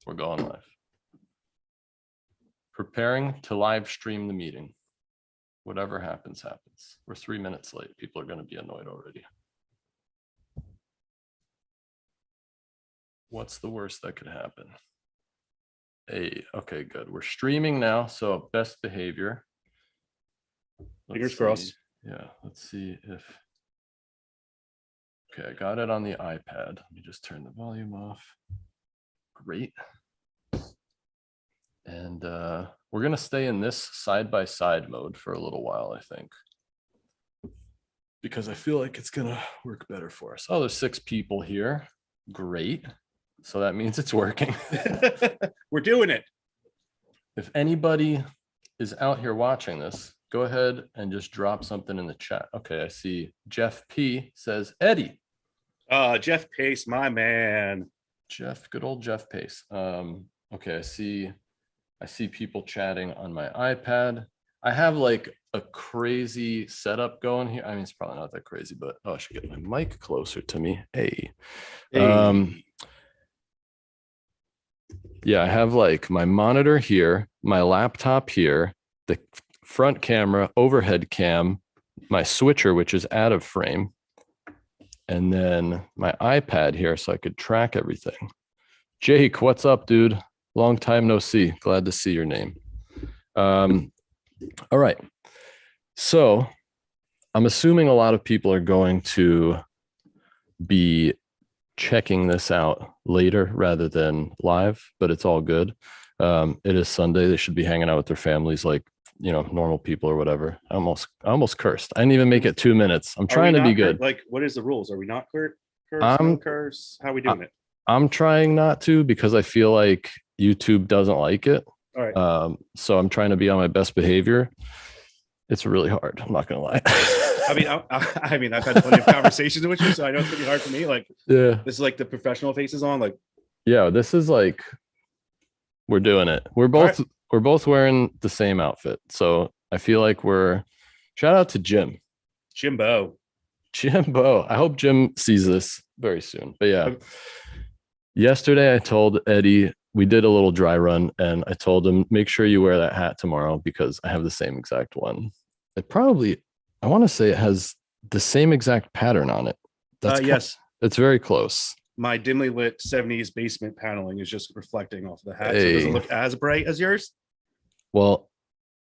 We're going live. Preparing to live stream the meeting. Whatever happens, happens. We're 3 minutes late. People are going to be annoyed already. What's the worst that could happen? Hey, okay, good. We're streaming now, so best behavior. Fingers crossed. Yeah, let's see if. Okay, I got it on the iPad. Let me just turn the volume off. Great. And we're going to stay in this side-by-side mode for a little while, I think, because I feel like it's going to work better for us. Oh, there's 6 people here. Great. So that means it's working. We're doing it. If anybody is out here watching this, go ahead and just drop something in the chat. Okay, I see Jeff P says, Eddie. Jeff Pace, my man. Jeff, good old Jeff Pace. Okay, I see people chatting on my iPad. I have like a crazy setup going here. I mean, it's probably not that crazy, but oh, I should get my mic closer to me. Hey. Yeah, I have like my monitor here, my laptop here, the front camera, overhead cam, my switcher, which is out of frame, and then my iPad here so I could track everything. Jake, what's up, dude? Long time no see. Glad to see your name. All right. So I'm assuming a lot of people are going to be checking this out later rather than live, but it's all good. It is Sunday. They should be hanging out with their families like, you know, normal people or whatever. I almost cursed. I didn't even make it 2 minutes. I'm trying to be good. Like, what is the rules? Are we not curse? How are we doing it? I'm trying not to because I feel like YouTube doesn't like it. All right. So I'm trying to be on my best behavior. It's really hard. I'm not gonna lie. I mean, I've had plenty of conversations with you, so I know it's gonna be hard for me. Like, yeah, this is like the professional faces on. Like, yeah, this is like we're doing it. We're both wearing the same outfit, so I feel like shout out to Jimbo. I hope Jim sees this very soon. But yeah, yesterday I told Eddie, we did a little dry run, and I told him, make sure you wear that hat tomorrow because I have the same exact one. I want to say it has the same exact pattern on it. Yes. It's very close. My dimly lit 70s basement paneling is just reflecting off the hat. Hey. So it doesn't look as bright as yours. Well,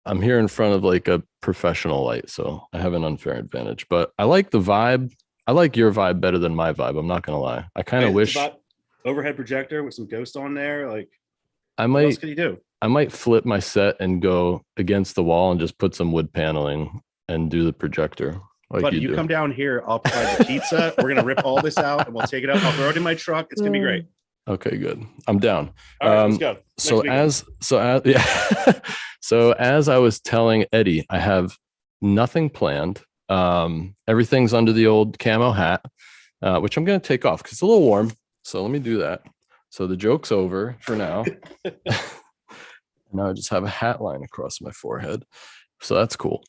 I'm here in front of like a professional light, so I have an unfair advantage, but I like the vibe. I like your vibe better than my vibe. I'm not going to lie. I kind of wish overhead projector with some ghost on there. Like, what else can you do? I might flip my set and go against the wall and just put some wood paneling and do the projector. Like, but you come down here, I'll provide the pizza. We're gonna rip all this out and we'll take it out. I'll throw it in my truck. It's gonna be great. Okay, good. I'm down. All right, let's go. So as I was telling Eddie, I have nothing planned. Everything's under the old camo hat, which I'm gonna take off because it's a little warm. So let me do that. So the joke's over for now. Now I just have a hat line across my forehead. So that's cool.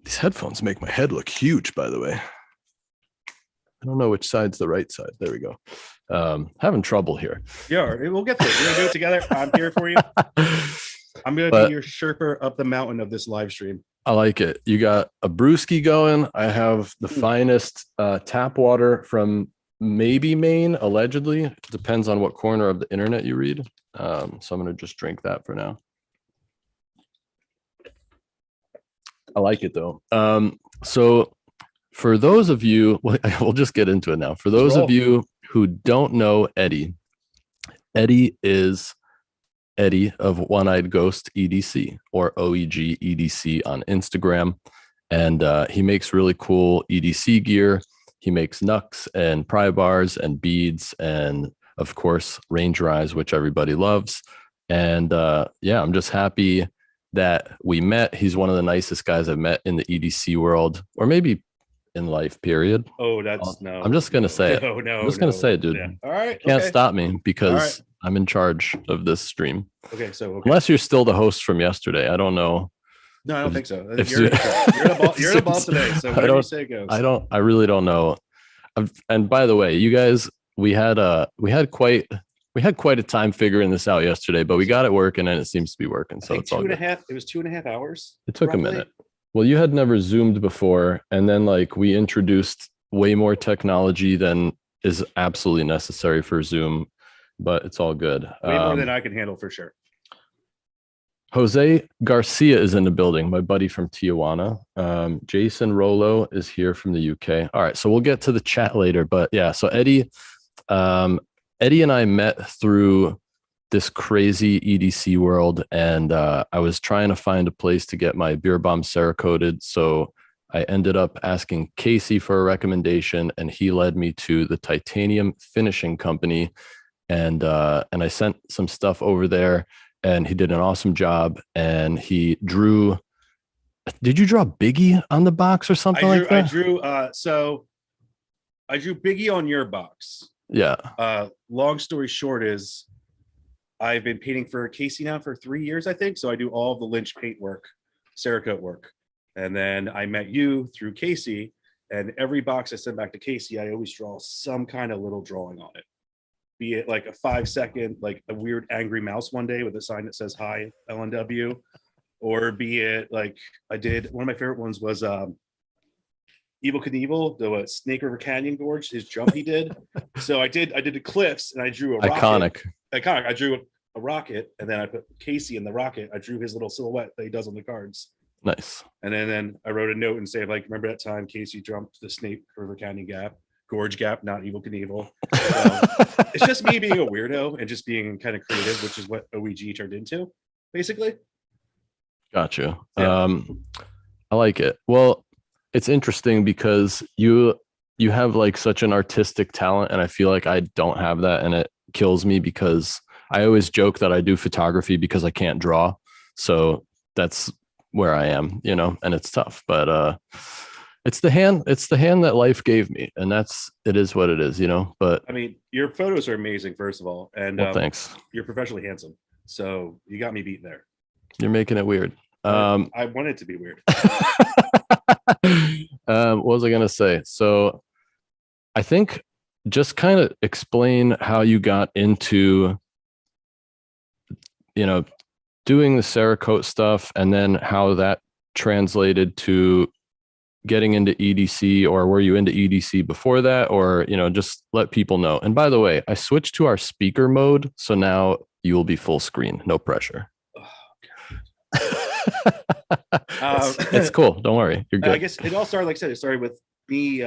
These headphones make my head look huge, by the way. I don't know which side's the right side. There we go. Having trouble here. Yeah, we'll get there. We're gonna do it together. I'm here for you. I'm gonna be your Sherpa up the mountain of this live stream. I like it. You got a brewski going. I have the finest tap water from maybe Maine, allegedly. Depends on what corner of the internet you read. So I'm gonna just drink that for now. I like it though. So for those of you, we'll just get into it now. For those of you who don't know Eddie, Eddie is Eddie of One-Eyed Ghost EDC or OEGEDC on Instagram. And he makes really cool EDC gear. He makes knucks and pry bars and beads and of course Ranger Eyes, which everybody loves. And yeah, I'm just happy that we met. He's one of the nicest guys I've met in the EDC world, or maybe in life, period. Oh, that's no. I'm just going to say it. No, I'm just going to say it, dude. Yeah. All right. Can't stop me because I'm in charge of this stream. Okay. So unless you're still the host from yesterday, I don't know. No, I don't think so. You're the boss today. So whatever you say goes. I really don't know. And by the way, you guys, we had quite We had quite a time figuring this out yesterday, but we got it working and it seems to be working. So it's all good. It was 2.5 hours. It took a minute. Well, you had never Zoomed before, and then like we introduced way more technology than is absolutely necessary for Zoom, but it's all good. Way more than I can handle for sure. Jose Garcia is in the building, my buddy from Tijuana. Jason Rollo is here from the UK. All right, so we'll get to the chat later, but yeah, so Eddie and I met through this crazy EDC world, and I was trying to find a place to get my beer bomb Cerakoted. So I ended up asking Casey for a recommendation, and he led me to the Titanium Finishing Company, and I sent some stuff over there, and he did an awesome job. And he drew. Did you draw Biggie on the box or something like that? I drew Biggie on your box. Yeah. Long story short is I've been painting for Casey now for 3 years, I think. So I do all of the Lynch paint work, Cerakote work. And then I met you through Casey, and every box I send back to Casey, I always draw some kind of little drawing on it. Be it like a 5-second, like a weird angry mouse one day with a sign that says hi LNW, or be it like I did, one of my favorite ones was Evel Knievel, the Snake River Canyon Gorge, his jump he did. So I did Eclipse, and I drew a rocket. Iconic. I drew a rocket, and then I put Casey in the rocket. I drew his little silhouette that he does on the cards. Nice. And then I wrote a note and say, like, remember that time Casey jumped the Snake River Canyon Gorge Gap, not Evel Knievel. So it's just me being a weirdo and just being kind of creative, which is what OEG turned into, basically. Gotcha. Yeah. I like it. Well, it's interesting because you have like such an artistic talent, and I feel like I don't have that, and it kills me because I always joke that I do photography because I can't draw. So that's where I am, and it's tough, but it's the hand that life gave me, and it is what it is, but I mean, your photos are amazing, first of all, and thanks. You're professionally handsome, so you got me beat there. You're making it weird. I want it to be weird. What was I gonna say? So I think just kind of explain how you got into doing the Cerakote stuff, and then how that translated to getting into EDC, or were you into EDC before that, or just let people know. And by the way, I switched to our speaker mode, so now you will be full screen, no pressure. It's cool. Don't worry. You're good. I guess it all started, like I said, it started with me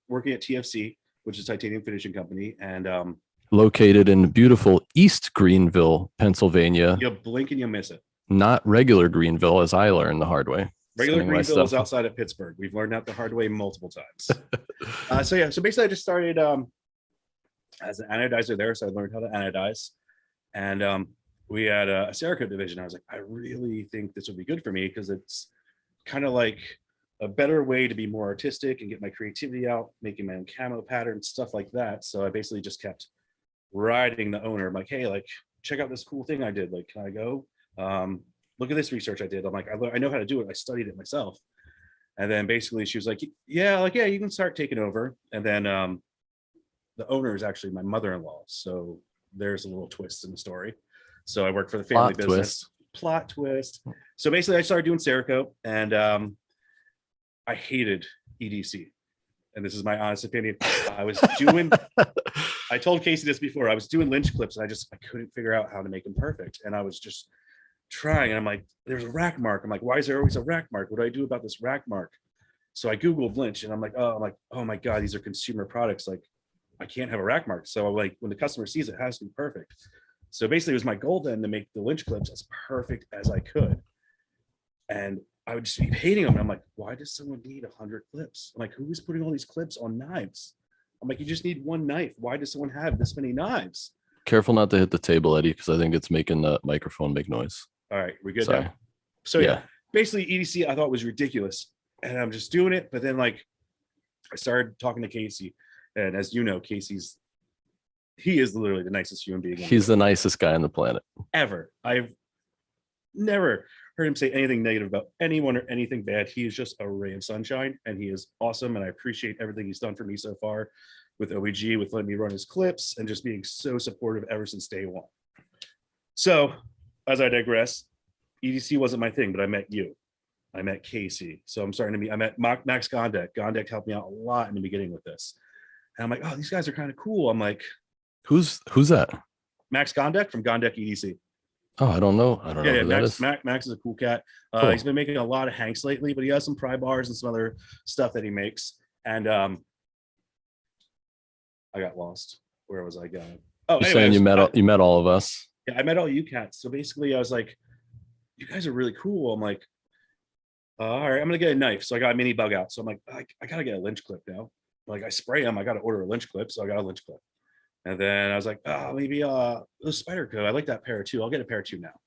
working at TFC, which is Titanium Finishing Company, and located in beautiful East Greenville, Pennsylvania. You blink and you miss it. Not regular Greenville, as I learned the hard way. Regular Greenville is outside of Pittsburgh. We've learned that the hard way multiple times. So basically I just started as an anodizer there. So I learned how to anodize, and we had a Cerakote division. I was like, I really think this would be good for me, because it's kind of like a better way to be more artistic and get my creativity out, making my own camo patterns, stuff like that. So I basically just kept riding the owner. I'm like, hey, like, check out this cool thing I did. Like, can I go? Look at this research I did. I'm like, I know how to do it. I studied it myself. And then basically she was like, yeah, you can start taking over. And then the owner is actually my mother-in-law. So there's a little twist in the story. So I work for the family business. Plot twist. So basically I started doing Cerakote, and I hated EDC. And this is my honest opinion. I told Casey this before. I was doing Lynch clips, and I couldn't figure out how to make them perfect. And I was just trying, and I'm like, there's a rack mark. I'm like, why is there always a rack mark? What do I do about this rack mark? So I Googled Lynch, and I'm like, oh my God, these are consumer products. Like, I can't have a rack mark. So like, when the customer sees it, it has to be perfect. So basically it was my goal then to make the Lynch clips as perfect as I could. And I would just be hating them. And I'm like, why does someone need 100 clips? I'm like, who is putting all these clips on knives? I'm like, you just need one knife. Why does someone have this many knives? Careful not to hit the table, Eddie, because I think it's making the microphone make noise. All right, we good now? So yeah, basically EDC I thought was ridiculous, and I'm just doing it. But then like I started talking to Casey, and as you know, he is literally the nicest human being. He's the nicest guy on the planet ever. I've never heard him say anything negative about anyone or anything bad. He is just a ray of sunshine, and he is awesome. And I appreciate everything he's done for me so far with OEG, with letting me run his clips, and just being so supportive ever since day one. So, as I digress, EDC wasn't my thing, but I met you. I met Casey. So I'm starting to meet, I met Max Gondek. Gondek helped me out a lot in the beginning with this. And I'm like, oh, these guys are kind of cool. I'm like, who's that? Max Gondek from Gondek EDC. Oh, I don't know. I don't know who that is. Max is a cool cat. Cool. He's been making a lot of hanks lately, but he has some pry bars and some other stuff that he makes. And I got lost. Where was I going? Oh, you're saying you met all of us. Yeah, I met all you cats. So basically, I was like, you guys are really cool. I'm like, all right, I'm gonna get a knife. So I got a mini bug out. So I'm like, I gotta get a lynch clip now. Like I spray them, I gotta order a lynch clip. So I got a lynch clip. And then I was like, oh, maybe a spider coat. I like that pair too. I'll get a pair too now.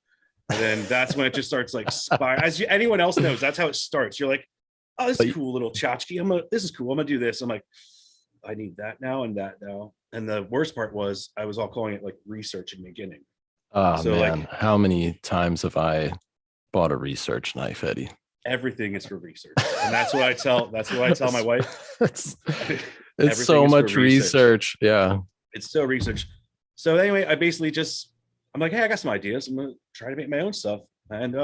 And then that's when it just starts like anyone else knows, that's how it starts. You're like, oh, this is cool little tchotchke. This is cool. I'm gonna do this. I'm like, I need that now and that now. And the worst part was I was all calling it like research in the beginning. Oh so man, like, how many times have I bought a research knife, Eddie? Everything is for research, and that's what I tell my wife. It's so much research. Yeah, it's so research. So anyway, I'm like, hey, I got some ideas. I'm gonna try to make my own stuff, and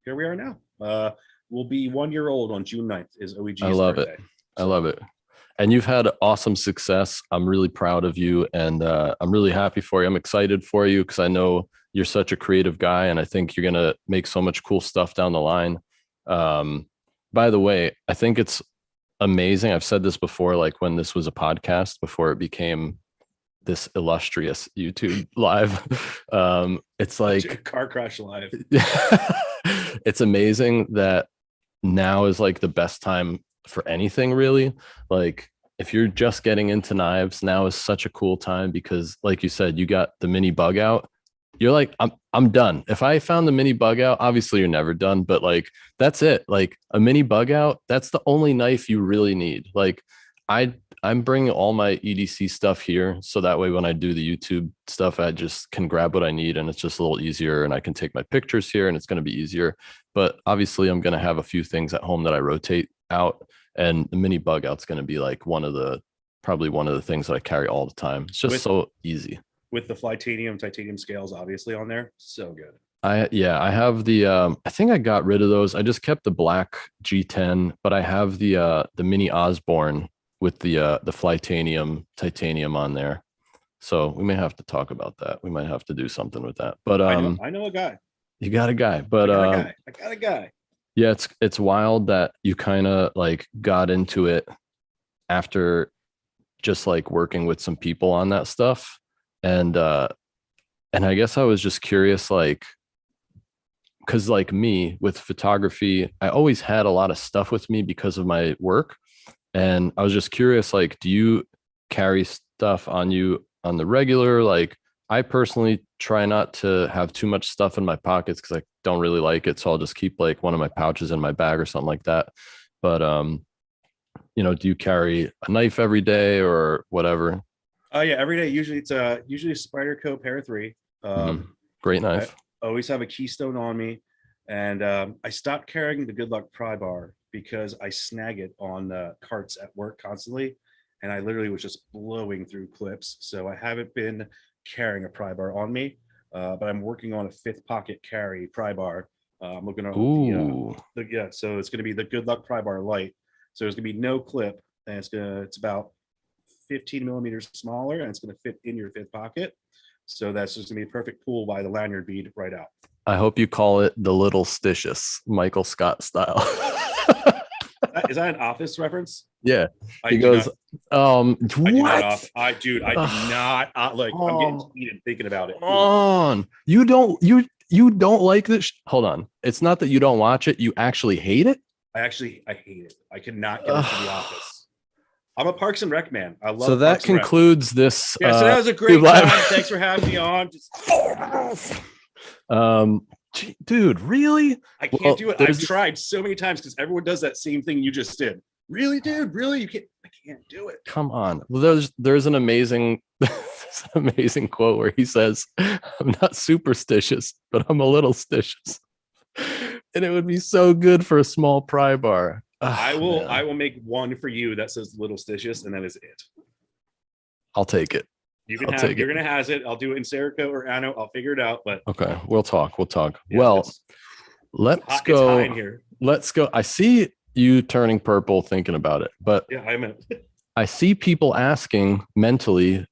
here we are now. We'll be 1 year old on June 9th is OEG's birthday. I love it. I love it. And you've had awesome success. I'm really proud of you, and I'm really happy for you. I'm excited for you because I know you're such a creative guy, and I think you're gonna make so much cool stuff down the line. By the way, I think it's amazing. I've said this before, like when this was a podcast before it became this illustrious YouTube live. It's like a car crash live. It's amazing that now is like the best time for anything, really. Like if you're just getting into knives, now is such a cool time because like you said, you got the mini bug out. You're like, I'm done. If I found the mini bug out, obviously you're never done, but like, that's it. Like a mini bug out, that's the only knife you really need. Like I'm bringing all my EDC stuff here. So that way, when I do the YouTube stuff, I just can grab what I need and it's just a little easier and I can take my pictures here and it's going to be easier. But obviously I'm going to have a few things at home that I rotate out, and the mini bug out's going to be like probably one of the things that I carry all the time. It's just so easy. With the titanium scales obviously on there. So good. I have the I think I got rid of those. I just kept the black G10, but I have the mini Osborne with the titanium on there. So we may have to talk about that. We might have to do something with that. But I know a guy. You got a guy, but I got a guy. Yeah, it's wild that you kind of like got into it after just like working with some people on that stuff. And I guess I was just curious, like, because like me with photography, I always had a lot of stuff with me because of my work. And I was just curious, like, do you carry stuff on you on the regular? Like, I personally try not to have too much stuff in my pockets because I don't really like it. So I'll just keep like one of my pouches in my bag or something like that. But, do you carry a knife every day or whatever? Yeah, every day. Usually it's a Spyderco Para 3. Great knife. I always have a Keystone on me, and I stopped carrying the Good Luck pry bar because I snag it on carts at work constantly, and I literally was just blowing through clips. So I haven't been carrying a pry bar on me, but I'm working on a 5th pocket carry pry bar. I'm looking at so it's going to be the Good Luck pry bar light. So there's going to be no clip, and it's about 15 millimeters smaller, and it's going to fit in your 5th pocket. So that's just going to be a perfect pull by the lanyard bead right out. I hope you call it the Little Stitious, Michael Scott style. Is that an Office reference? Yeah. He goes, what? I do not like. I'm getting heated thinking about it. You don't like this? Hold on. It's not that you don't watch it. You actually hate it? I hate it. I cannot get into The Office. I'm a Parks and Rec man. I love. So that concludes this. Yeah, so that was a great time. Thanks for having me on. Dude, really? I can't do it. I've tried so many times because everyone does that same thing you just did. Really, dude? Really? You can't? I can't do it. Come on. Well, there's an amazing quote where he says, "I'm not superstitious, but I'm a little stitious." And it would be so good for a small pry bar. I will Man. make one for you that says Little Stitious, and that is it. I'll take it. You can I'll have take you're it. gonna has it. I'll do it in Cerakote or Anno. I'll figure it out. But Okay, we'll talk. We'll talk. yeah, Well, it's let's hot, it's hot in go. here. Let's go. I see you turning purple thinking about it, but Yeah, I'm in. I see people asking mentally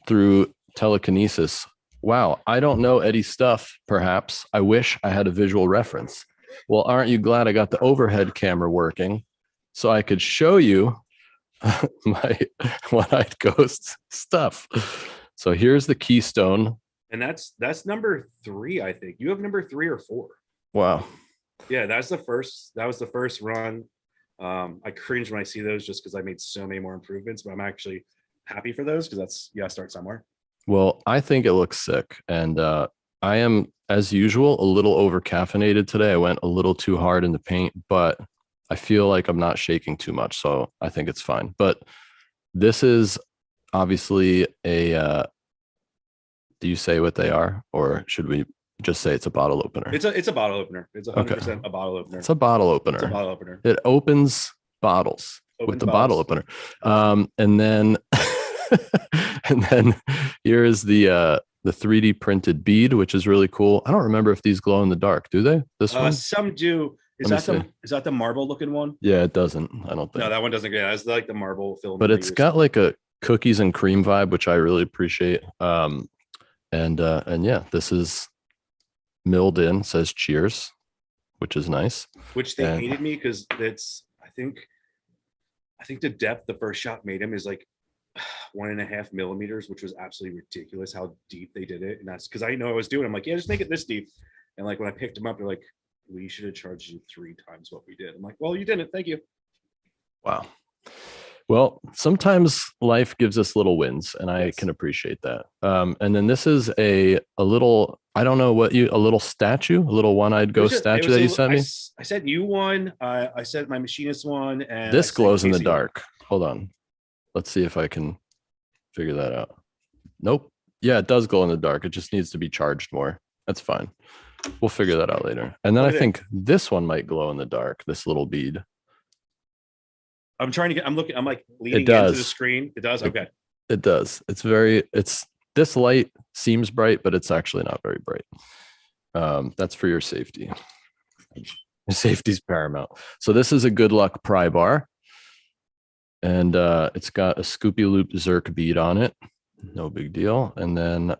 through telekinesis, wow, I don't know Eddie's stuff, perhaps. I wish I had a visual reference. Well, aren't you glad I got the overhead camera working so I could show you my one-eyed ghost stuff? So here's the keystone. And that's number 3, I think. You have number 3 or 4. Wow. Yeah, that was the first run. I cringe when I see those just because I made so many more improvements, but I'm actually happy for those because that's, you gotta start somewhere. Well, I think it looks sick. And I am, as usual, a little over caffeinated today. I went a little too hard in the paint, but I feel like I'm not shaking too much. So I think it's fine. But this is obviously a, do you say what they are? Or should we just say it's a bottle opener? It's a bottle opener. It's 100% a bottle opener. It's a bottle opener. It's a bottle opener. It opens bottles with the bottle opener. And then and then here is the 3D printed bead, which is really cool. I don't remember if these glow in the dark. Do they? This one? Some do. Is that the marble looking one? Yeah, it doesn't. I don't think. No, that one doesn't get. That's like the marble film. But it's got like a cookies and cream vibe, which I really appreciate. And yeah, this is milled in. Says cheers, which is nice. Which they hated me because it's. I think the depth the first shot made him is like 1.5 millimeters, which was absolutely ridiculous how deep they did it. And that's because I know I was doing. I'm like, yeah, just make it this deep. And like when I picked them up, they're like, we should have charged you 3 times what we did. I'm like, well, you didn't. Thank you. Wow. Well, sometimes life gives us little wins, and I can appreciate that. And then this is a little, I don't know what a little statue, a little one-eyed ghost statue that you sent me. I sent you one. I sent my machinist one. And this glows in the dark. Hold on. Let's see if I can figure that out. Nope. Yeah, it does glow in the dark. It just needs to be charged more. That's fine. We'll figure that out later. And then I think this one might glow in the dark, this little bead. I'm like leaning into the screen. It does? Okay. It does. This light seems bright, but it's actually not very bright. That's for your safety. Safety's paramount. So this is a good luck pry bar. And it's got a Scoopy Loop Zerk bead on it. No big deal. And then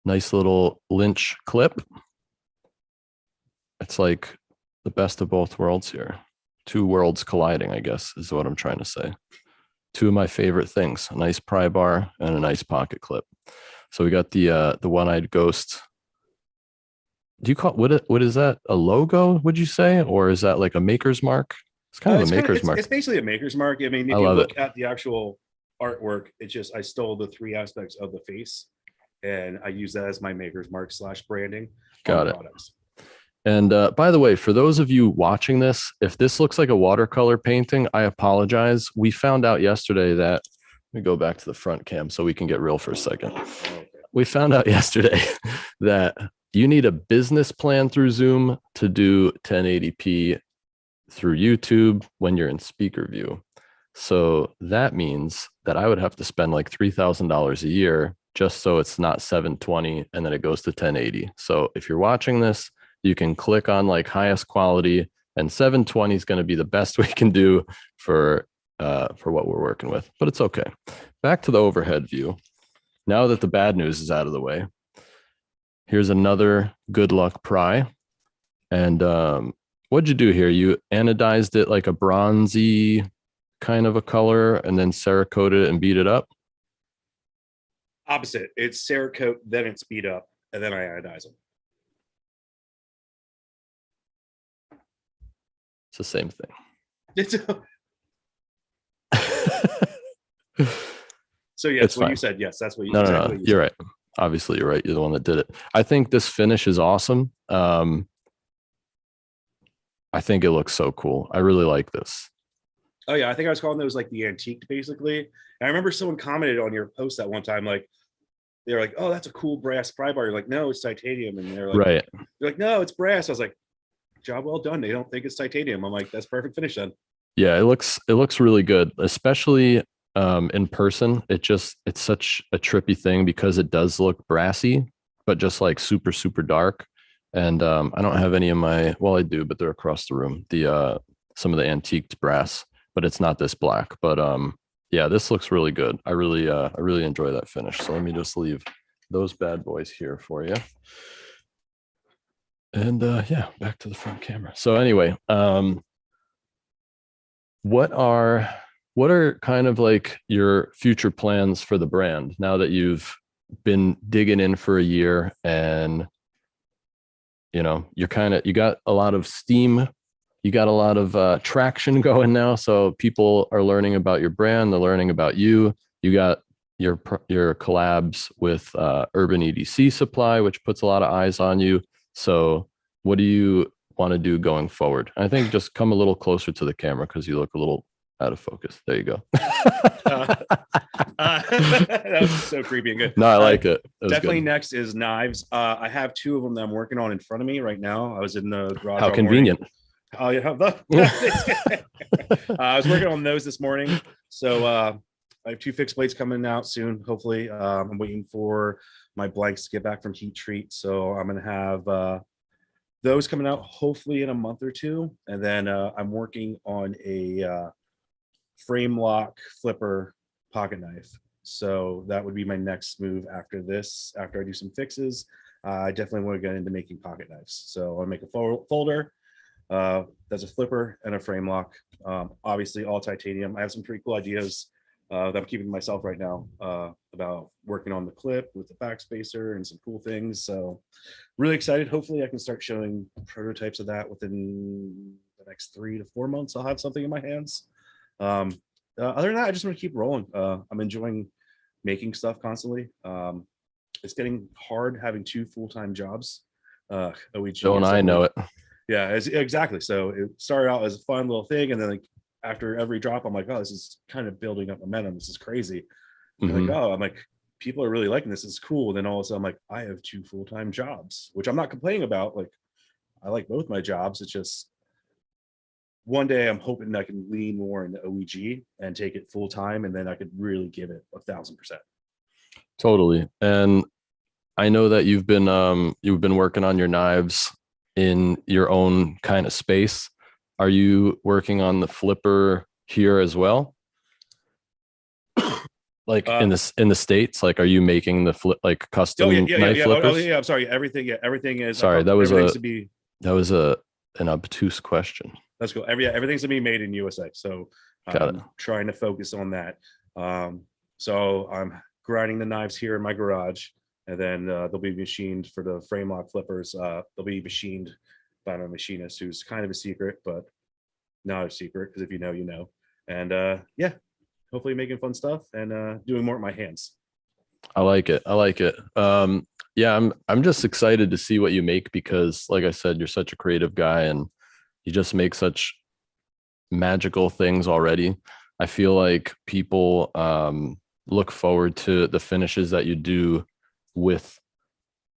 nice little Lynch clip. It's like the best of both worlds here. 2 worlds colliding, I guess, is what I'm trying to say. 2 of my favorite things, a nice pry bar and a nice pocket clip. So we got the one-eyed ghost. Do you call what is that? A logo, would you say? Or is that like a maker's mark? It's kind of a maker's mark. It's basically a maker's mark. I mean, if you look at the actual artwork, it's just I stole the 3 aspects of the face and I use that as my maker's mark / branding. Got it. Products. And by the way, for those of you watching this, if this looks like a watercolor painting, I apologize. We found out yesterday that, let me go back to the front cam so we can get real for a second. Okay. We found out yesterday that you need a business plan through Zoom to do 1080p through YouTube when you're in speaker view. So that means that I would have to spend like $3,000 a year just so it's not 720 and then it goes to 1080. So if you're watching this, you can click on like highest quality, and 720 is going to be the best we can do for what we're working with, but it's okay. Back to the overhead view. Now that the bad news is out of the way, here's another good luck pry. And what'd you do here? You anodized it like a bronzy kind of a color and then Cerakoted it and beat it up? Opposite. It's Cerakote, then it's beat up, and then I anodize them. It's the same thing. So yes, what you said, yes, that's what you said. No, you're right. Obviously, you're right. You're the one that did it. I think this finish is awesome. I think it looks so cool. I really like this. Oh yeah, I think I was calling those like the antique, basically. And I remember someone commented on your post that one time, like, they're like, oh, that's a cool brass pry bar. You're like, no, it's titanium. And Right. they're like, no, it's brass. I was like, job well done. They don't think it's titanium. I'm like, that's perfect finish then. Yeah, it looks really good, especially in person. It's such a trippy thing because it does look brassy, but just like super, super dark. And I don't have any of my, well, I do, but they're across the room. The some of the antiqued brass, but it's not this black. But yeah, this looks really good. I really enjoy that finish. So let me just leave those bad boys here for you. And yeah, back to the front camera. So anyway, what are kind of like your future plans for the brand now that you've been digging in for a year, and you got a lot of steam, you got a lot of traction going now, so people are learning about your brand, they're learning about you. You got your collabs with Urban EDC Supply, which puts a lot of eyes on you. So what do you want to do going forward? I think just come a little closer to the camera because you look a little out of focus. There you go. That was so creepy and good. No, I like it. Definitely good. Next is knives. I have two of them that I'm working on in front of me right now. I was in the garage. How convenient. Oh, yeah. I was working on those this morning. So I have two fixed blades coming out soon, hopefully. I'm waiting for my blanks to get back from heat treat. So I'm going to have those coming out hopefully in a month or two. And then I'm working on a frame lock flipper pocket knife. So that would be my next move after this. After I do some fixes, I definitely want to get into making pocket knives. So I'll make a folder that's a flipper and a frame lock. Obviously all titanium. I have some pretty cool ideas that I'm keeping to myself right now about working on the clip with the backspacer and some cool things. So really excited. Hopefully I can start showing prototypes of that within the next 3 to 4 months. I'll have something in my hands. Other than that, I just want to keep rolling. I'm enjoying making stuff constantly. It's getting hard having 2 full-time jobs. OEG. Don't I know it? Yeah, exactly. So it started out as a fun little thing, and then like after every drop, I'm like, oh, this is kind of building up momentum. This is crazy. Mm-hmm. I'm like, people are really liking this. It's cool. And then all of a sudden, I'm like, I have 2 full-time jobs, which I'm not complaining about. Like, I like both my jobs. It's just one day I'm hoping I can lean more into OEG and take it full time, and then I could really give it 1,000%. Totally. And I know that you've been working on your knives in your own kind of space. Are you working on the flipper here as well? Like in the States, like, are you making the flip, like custom knife flippers? Oh, yeah. I'm sorry. Everything is. Sorry, that was an obtuse question. That's cool. Everything's gonna be made in USA. So I'm trying to focus on that. So I'm grinding the knives here in my garage, and then they'll be machined for the frame lock flippers. They'll be machined by my machinist, who's kind of a secret, but not a secret, because if you know, you know. And yeah, hopefully making fun stuff and doing more with my hands. I like it. Yeah, I'm just excited to see what you make, because like I said, you're such a creative guy and you just make such magical things already. I feel like people look forward to the finishes that you do with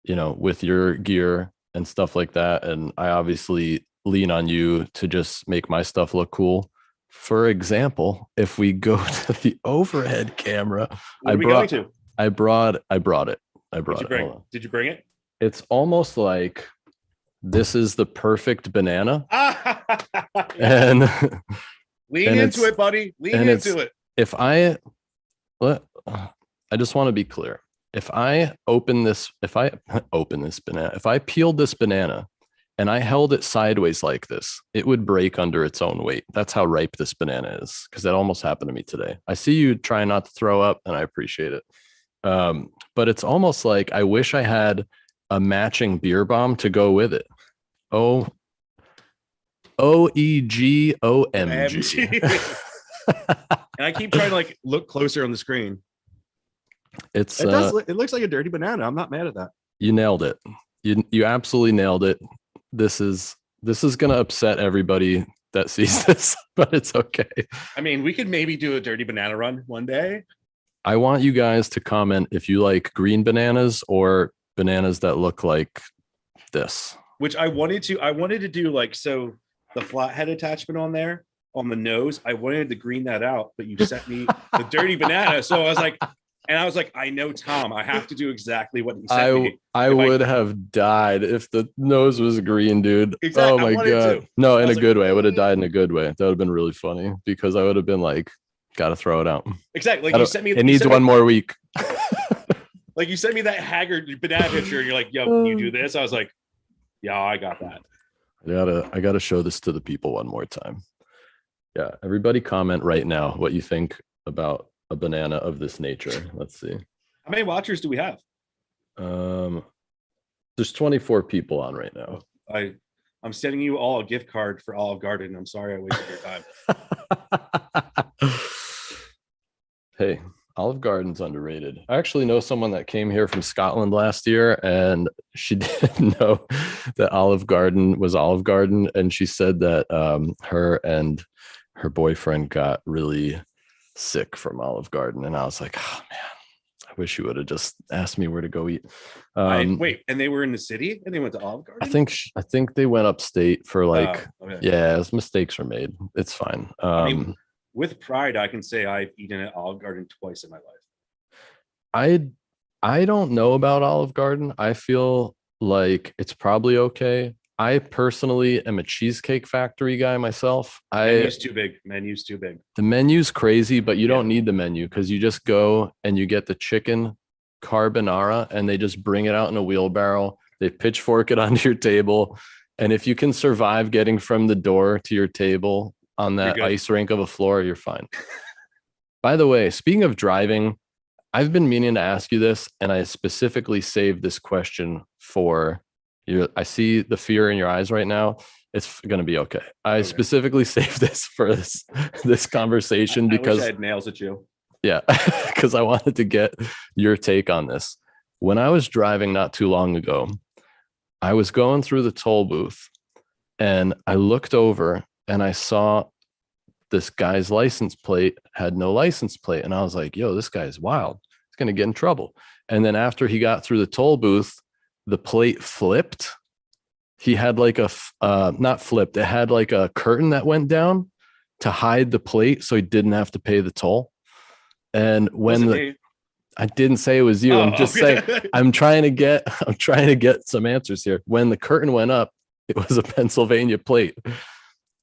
your gear and stuff like that. And I obviously lean on you to just make my stuff look cool. For example, if we go to the overhead camera, I brought it. Did you bring it? It's almost like this is the perfect banana. And lean into it, buddy. Lean into it. I just want to be clear. If I peeled this banana and I held it sideways like this, it would break under its own weight. That's how ripe this banana is, because that almost happened to me today. I see you trying not to throw up, and I appreciate it. But it's almost like I wish I had a matching beer bomb to go with it. OEGEDC. And I keep trying to like look closer on the screen. It looks like a dirty banana. I'm not mad at that. You nailed it. You absolutely nailed it. This is gonna upset everybody that sees this, but it's okay. I mean, we could maybe do a dirty banana run one day. I want you guys to comment if you like green bananas or bananas that look like this. Which I wanted to do like, so the flathead attachment on there on the nose, I wanted to green that out, but you sent me the dirty banana. So I was like, I know Tom, I have to do exactly what he sent me. I would have died if the nose was green, dude. Exactly. Oh my God. No, in a good way. I would have died in a good way. That would have been really funny because I would have been like, gotta throw it out. Exactly. Like you sent me. It needs one more week. Like you sent me that haggard banana picture, and you're like, "Yo, can you do this?" I was like, "Yeah, I got that." I gotta show this to the people one more time. Yeah, everybody comment right now what you think about a banana of this nature. Let's see. How many watchers do we have? There's 24 people on right now. I'm sending you all a gift card for Olive Garden. I'm sorry I wasted your time. Hey, Olive Garden's underrated. I actually know someone that came here from Scotland last year, and she didn't know that Olive Garden was Olive Garden, and she said that her and her boyfriend got really sick from Olive Garden, and I was like, oh man, I wish you would have just asked me where to go eat. Wait, and they were in the city and they went to Olive Garden? I think they went upstate for like, okay. Yeah, mistakes were made. It's fine. I mean, with pride, I can say I've eaten at Olive Garden twice in my life. I don't know about Olive Garden. I feel like it's probably okay. I personally am a Cheesecake Factory guy myself. Menu's too big. Menu's too big. The menu's crazy, but you don't need the menu because you just go and you get the chicken carbonara and they just bring it out in a wheelbarrow. They pitchfork it onto your table. And if you can survive getting from the door to your table on that ice rink of a floor, you're fine. By the way, speaking of driving, I've been meaning to ask you this, and I specifically saved this question for you. I see the fear in your eyes right now. It's going to be okay. I specifically saved this for this conversation because I wish I had nails at you. Yeah, because I wanted to get your take on this. When I was driving not too long ago, I was going through the toll booth and I looked over and I saw this guy's license plate had no license plate. And I was like, yo, this guy's wild. He's going to get in trouble. And then after he got through the toll booth, the plate flipped. He had like not flipped. It had like a curtain that went down to hide the plate so he didn't have to pay the toll. And when I didn't say it was you, I'm just saying, I'm trying to get some answers here. When the curtain went up, it was a Pennsylvania plate.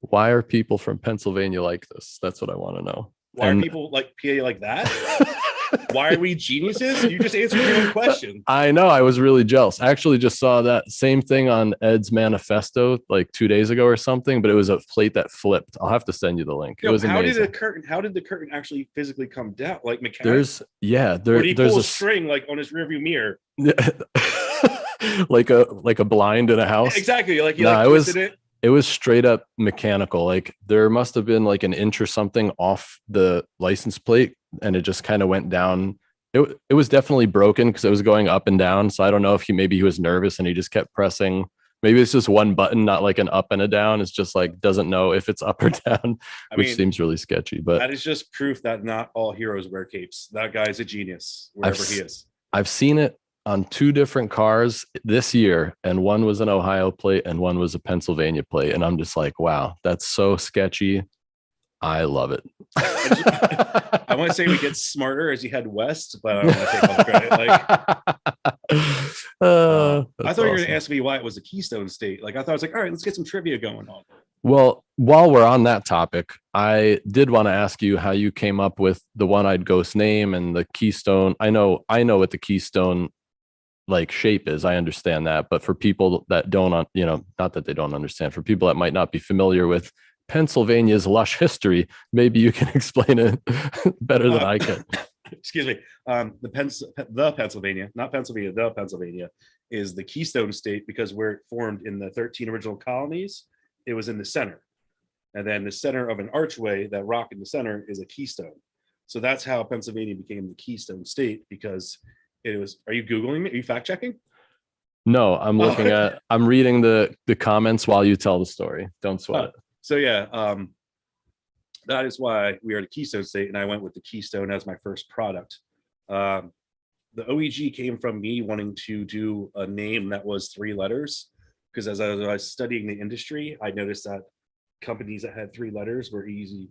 Why are people from Pennsylvania like this? That's what I want to know. Why are people like PA like that? Why are we geniuses? You just answered your own question. I know. I was really jealous. I actually just saw that same thing on Ed's manifesto like 2 days ago or something, but it was a plate that flipped. I'll have to send you the link. It was amazing. How did the curtain actually physically come down? Like mechanically? There's a string like on his rearview mirror. like a blind in a house. Exactly. Like twisted it. It was straight up mechanical. Like there must have been like an inch or something off the license plate and it just kind of went down. It was definitely broken because it was going up and down. So I don't know if he was nervous and he just kept pressing. Maybe it's just one button, not like an up and a down. It's just like doesn't know if it's up or down, which seems really sketchy. But that is just proof that not all heroes wear capes. That guy's a genius wherever he is. I've seen it on 2 different cars this year, and one was an Ohio plate and one was a Pennsylvania plate. And I'm just like, wow, that's so sketchy. I love it. I want to say we get smarter as you head west, but I don't want to take all the credit. I thought you were going to ask me why it was a Keystone State. Like I thought I was like, all right, let's get some trivia going on. Well, while we're on that topic, I did want to ask you how you came up with the One-Eyed Ghost name and the Keystone. I know what the Keystone like shape is. I understand that, but for people that don't, not that they don't understand, for people that might not be familiar with Pennsylvania's lush history, maybe you can explain it better than I can. Excuse me. The Pennsylvania, not Pennsylvania, the Pennsylvania is the Keystone State because where it formed in the 13 original colonies, it was in the center. And then the center of an archway, that rock in the center is a keystone. So that's how Pennsylvania became the Keystone State because it was. Are you Googling me? Are you fact checking? No, I'm reading the comments while you tell the story. Don't sweat it. So that is why we are the Keystone State, and I went with the Keystone as my first product. The OEG came from me wanting to do a name that was 3 letters, because as I was studying the industry, I noticed that companies that had 3 letters were easy,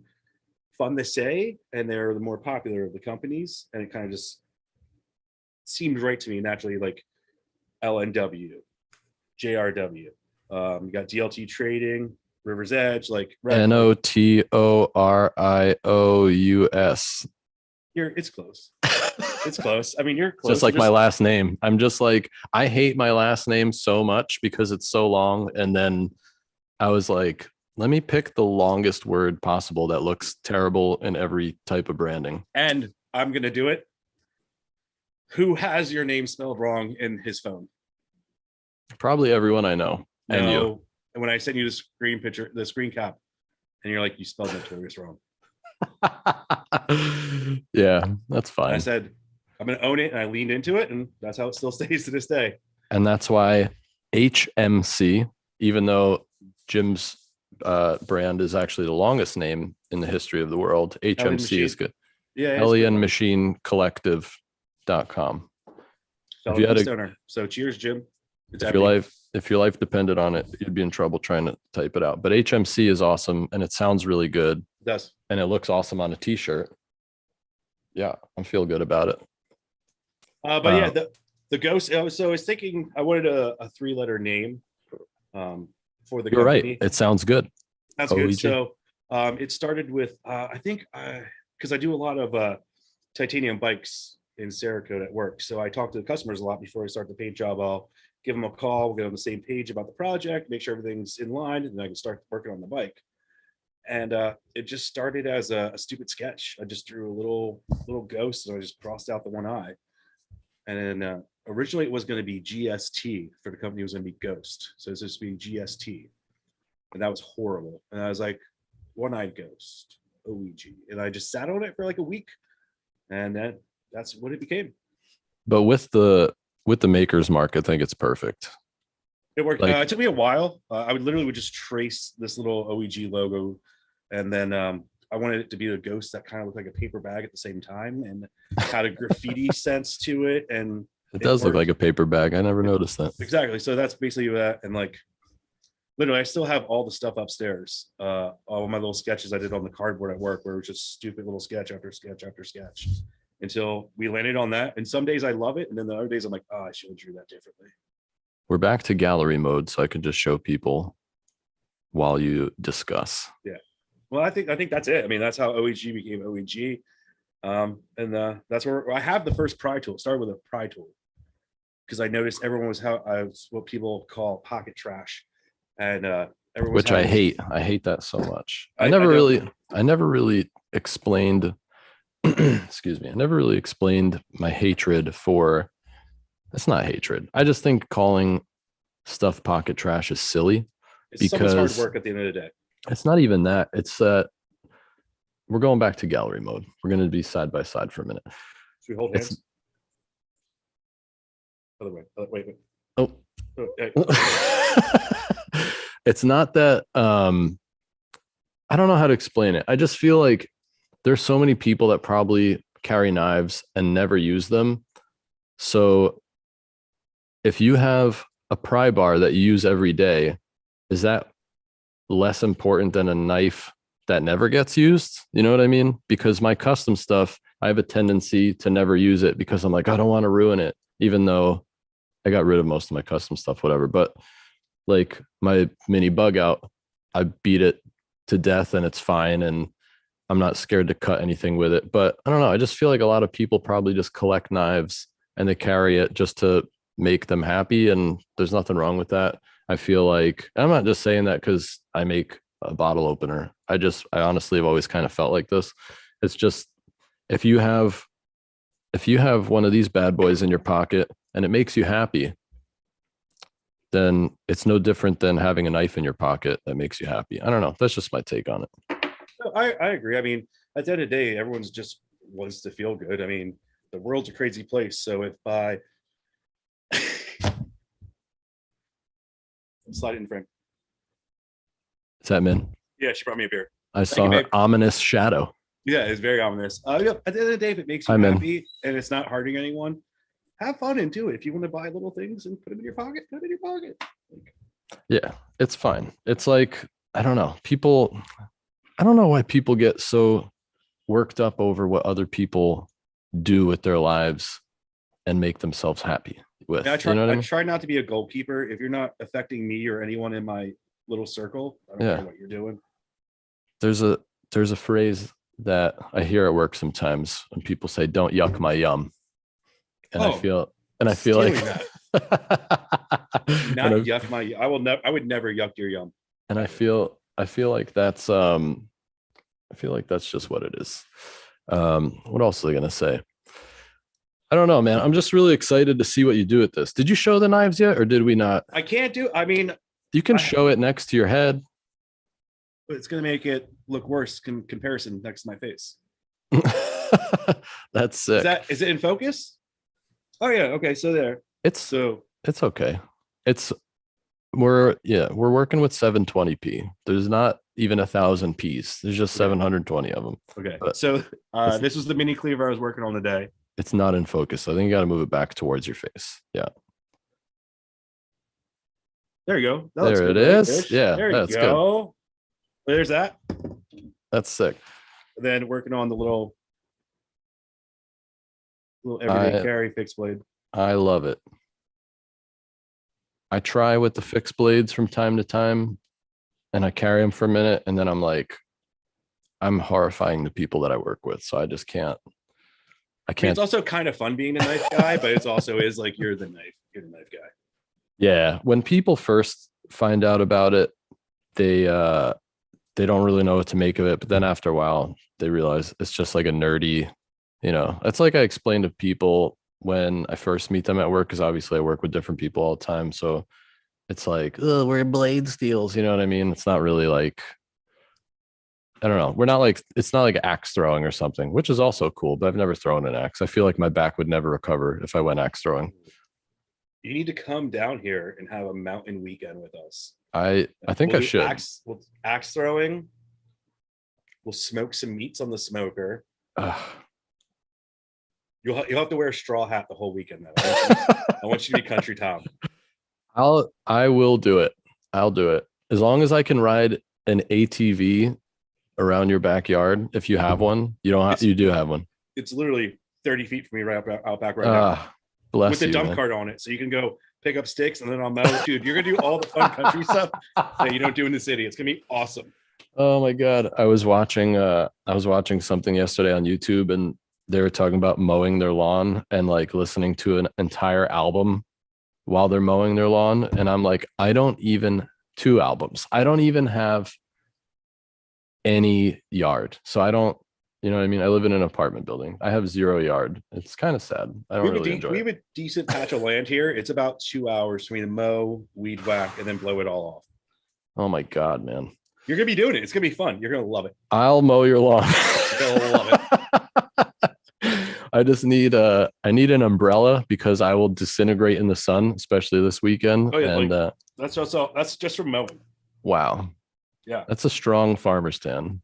fun to say, and they're the more popular of the companies, and it kind of just seemed right to me naturally, like LNW, JRW. You got DLT Trading, River's Edge, like NotoriousEDC. It's close. It's close. I mean, you're close. Just like my last name. I'm just like, I hate my last name so much because it's so long. And then I was like, let me pick the longest word possible that looks terrible in every type of branding. And I'm going to do it. Who has your name spelled wrong in his phone? Probably everyone I know. No. And you. And when I sent you the screen picture, the screen cap, and you're like, you spelled Notorious wrong. Yeah, that's fine. And I said, I'm going to own it. And I leaned into it. And that's how it still stays to this day. And that's why HMC, even though Jim's brand is actually the longest name in the history of the world, HMC is good. Yeah. Hellion Machine Collective.com. If you had a, so cheers, Jim. If your life depended on it, you'd be in trouble trying to type it out. But HMC is awesome and it sounds really good. It does. And it looks awesome on a t-shirt. Yeah, I feel good about it. But yeah, the ghost. So I was thinking I wanted a 3-letter name for the You're company. right. It sounds good. That's good. So it started with I think because I do a lot of titanium bikes in Saracode at work. So I talk to the customers a lot before I start the paint job. I'll give them a call, we'll get on the same page about the project, make sure everything's in line, and then I can start working on the bike. And it just started as a stupid sketch. I just drew a little ghost and I just crossed out the one eye. And then originally it was going to be GST for the company. It was going to be Ghost. So it's just being GST. And that was horrible. And I was like, one-eyed ghost, OEG. And I just sat on it for like a week. And then that's what it became. But with the maker's mark, I think it's perfect. It worked. It took me a while. I would just trace this little OEG logo, and then I wanted it to be a ghost that kind of looked like a paper bag at the same time and had a graffiti sense to it. And it does look like a paper bag. I never noticed that. Exactly. So that's basically that. And like, literally, I still have all the stuff upstairs. All my little sketches I did on the cardboard at work, where it was just stupid little sketch after sketch after sketch, until we landed on that. And some days I love it, and then the other days I'm like, oh, I should have drew that differently. We're back to gallery mode, so I can just show people while you discuss. Yeah. Well, I think that's it. I mean, that's how OEG became OEG. And that's where I have the first pry tool. It started with a pry tool because I noticed everyone was what people call pocket trash. And everyone, which I hate. I hate that so much. I never really explained excuse me. I never really explained my hatred for. It's not hatred. I just think calling stuff pocket trash is silly. It's so much hard work at the end of the day. It's not even that. It's that we're going back to gallery mode. We're going to be side by side for a minute. Should we hold hands? Other way. Wait. Oh. It's not that. I don't know how to explain it. I just feel like there's so many people that probably carry knives and never use them. So if you have a pry bar that you use every day, is that less important than a knife that never gets used? You know what I mean? Because my custom stuff, I have a tendency to never use it because I'm like, I don't want to ruin it, even though I got rid of most of my custom stuff, whatever. But like my mini bug out, I beat it to death and it's fine. And I'm not scared to cut anything with it. But I don't know. I just feel like a lot of people probably just collect knives and they carry it just to make them happy. And there's nothing wrong with that. I feel like, I'm not just saying that because I make a bottle opener. I honestly have always kind of felt like this. It's just, if you have one of these bad boys in your pocket and it makes you happy, then it's no different than having a knife in your pocket that makes you happy. I don't know. That's just my take on it. I agree. I mean, at the end of the day, everyone's just wants to feel good. I mean, the world's a crazy place. So if I slide in frame. Is that Min? Yeah, she brought me a beer. I saw her ominous shadow. Yeah, it's very ominous. Yeah, at the end of the day, if it makes you I'm in. happy and it's not hurting anyone, have fun and do it. If you want to buy little things and put them in your pocket, put them in your pocket. Yeah, it's fine. It's like, I don't know. I don't know why people get so worked up over what other people do with their lives and make themselves happy with. And You know what I mean? try not to be a goalkeeper. If you're not affecting me or anyone in my little circle, I don't care what you're doing. There's a phrase that I hear at work sometimes when people say, "Don't yuck my yum," and I feel like not yuck my. I will never. I would never yuck your yum. And I feel like that's just what it is. What else was I gonna say? I don't know, man. I'm just really excited to see what you do with this. Did you show the knives yet, or did we not? I can't do. I mean, you can show it next to your head. It's gonna make it look worse in comparison next to my face. That's sick. Is it in focus? Oh yeah. Okay. So there. It's okay. We're working with 720p. There's not even 1,000 P's. There's just 720 of them. Okay. But so this was the mini cleaver I was working on today. It's not in focus. So I think you got to move it back towards your face. Yeah. There you go. There it is. Yeah. There you go. Good. There's that. That's sick. And then working on the little everyday carry fixed blade. I love it. I try with the fixed blades from time to time and I carry them for a minute and then I'm like, I'm horrifying the people that I work with. So I just can't. I can't. It's also kind of fun being the knife guy, but it's also is like you're the knife guy. Yeah. When people first find out about it, they don't really know what to make of it. But then after a while, they realize it's just like a nerdy, it's like I explain to people when I first meet them at work, because obviously I work with different people all the time. So it's like, oh, we're blade steels. You know what I mean? It's not really like, I don't know. It's not like axe throwing or something, which is also cool, but I've never thrown an axe. I feel like my back would never recover if I went axe throwing. You need to come down here and have a mountain weekend with us. I think I should. Axe throwing. We'll smoke some meats on the smoker. You'll have to wear a straw hat the whole weekend. I want you to be country Tom. I will do it. I'll do it as long as I can ride an ATV around your backyard. If you have one, you do have one. It's literally 30 feet from me right out back right now. Bless with the dump cart on it, so you can go pick up sticks and then on metal. Dude, you're gonna do all the fun country stuff that you don't do in the city. It's gonna be awesome. Oh my god, I was watching something yesterday on YouTube, and they were talking about mowing their lawn and like listening to an entire album while they're mowing their lawn, and I'm like, two albums. I don't even have any yard, so I don't. You know what I mean? I live in an apartment building. I have 0 yard. It's kind of sad. I don't really enjoy it. We have a decent patch of land here. It's about 2 hours for me to mow, weed whack, and then blow it all off. Oh my god, man! You're gonna be doing it. It's gonna be fun. You're gonna love it. I'll mow your lawn. You'll love it. I just need an umbrella because I will disintegrate in the sun, especially this weekend. Oh yeah, and that's just from mowing. Wow. Yeah, that's a strong farmer's tan.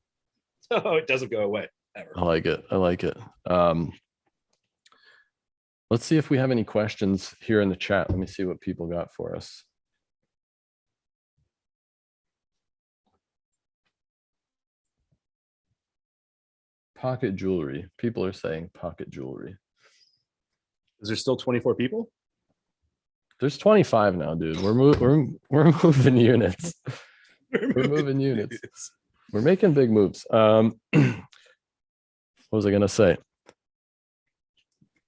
Oh, it doesn't go away. Ever. I like it. Let's see if we have any questions here in the chat. Let me see what people got for us. Pocket jewelry. People are saying pocket jewelry. Is there still 24 people? There's 25 now, dude. We're moving units. We're moving units. We're making big moves. What was I going to say?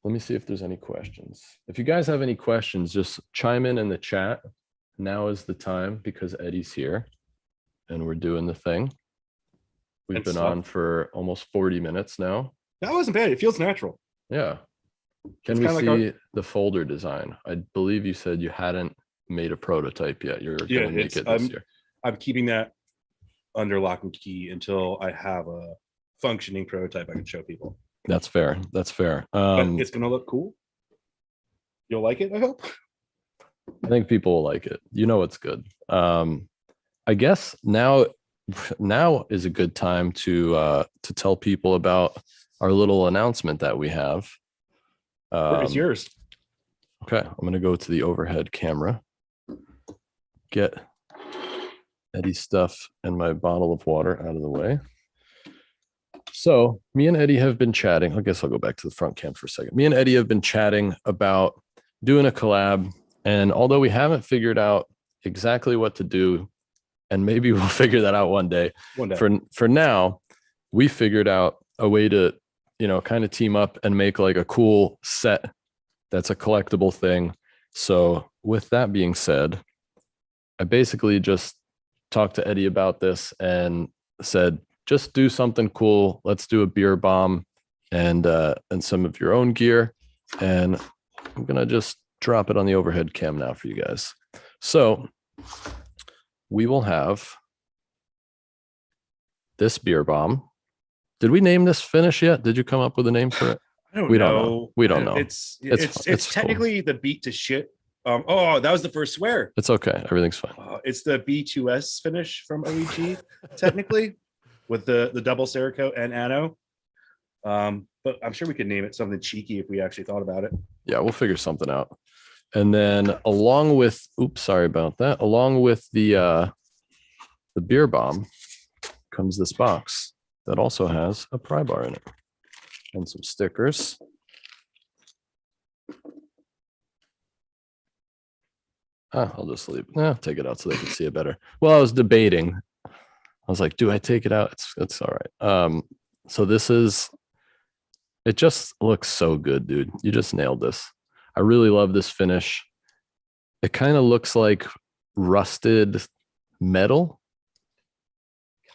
Let me see if there's any questions. If you guys have any questions, just chime in the chat. Now is the time because Eddie's here and we're doing the thing. We've been on for almost 40 minutes now. That wasn't bad. It feels natural. Yeah. Can we see the folder design? I believe you said you hadn't made a prototype yet. You're going to make it this year. I'm keeping that under lock and key until I have a functioning prototype I can show people. That's fair. But it's gonna look cool. You'll like it, I hope. I think people will like it. It's good. I guess now now is a good time to tell people about our little announcement that we have. It's yours. Okay, I'm going to go to the overhead camera, get Eddie's stuff and my bottle of water out of the way. So me and Eddie have been chatting. I guess I'll go back to the front cam for a second. Me and Eddie have been chatting about doing a collab. And although we haven't figured out exactly what to do, and maybe we'll figure that out one day, for now, we figured out a way to, kind of team up and make like a cool set that's a collectible thing. So with that being said, I basically just talked to Eddie about this and said, just do something cool. Let's do a beer bomb and some of your own gear. And I'm going to just drop it on the overhead cam now for you guys. So we will have this beer bomb. Did we name this finish yet? Did you come up with a name for it? We don't know. We don't know. It's technically the beat to shit. Oh, that was the first swear. It's okay. Everything's fine. It's the B2S finish from OEG, technically, with the double Cerakote and Ano. But I'm sure we could name it something cheeky if we actually thought about it. Yeah, we'll figure something out. And then along with, sorry about that. Along with the beer bomb comes this box that also has a pry bar in it and some stickers. I'll just leave. Take it out so they can see it better. Well, I was debating. I was like, do I take it out? It's all right. So this is, it just looks so good, dude. You just nailed this. I really love this finish. It kind of looks like rusted metal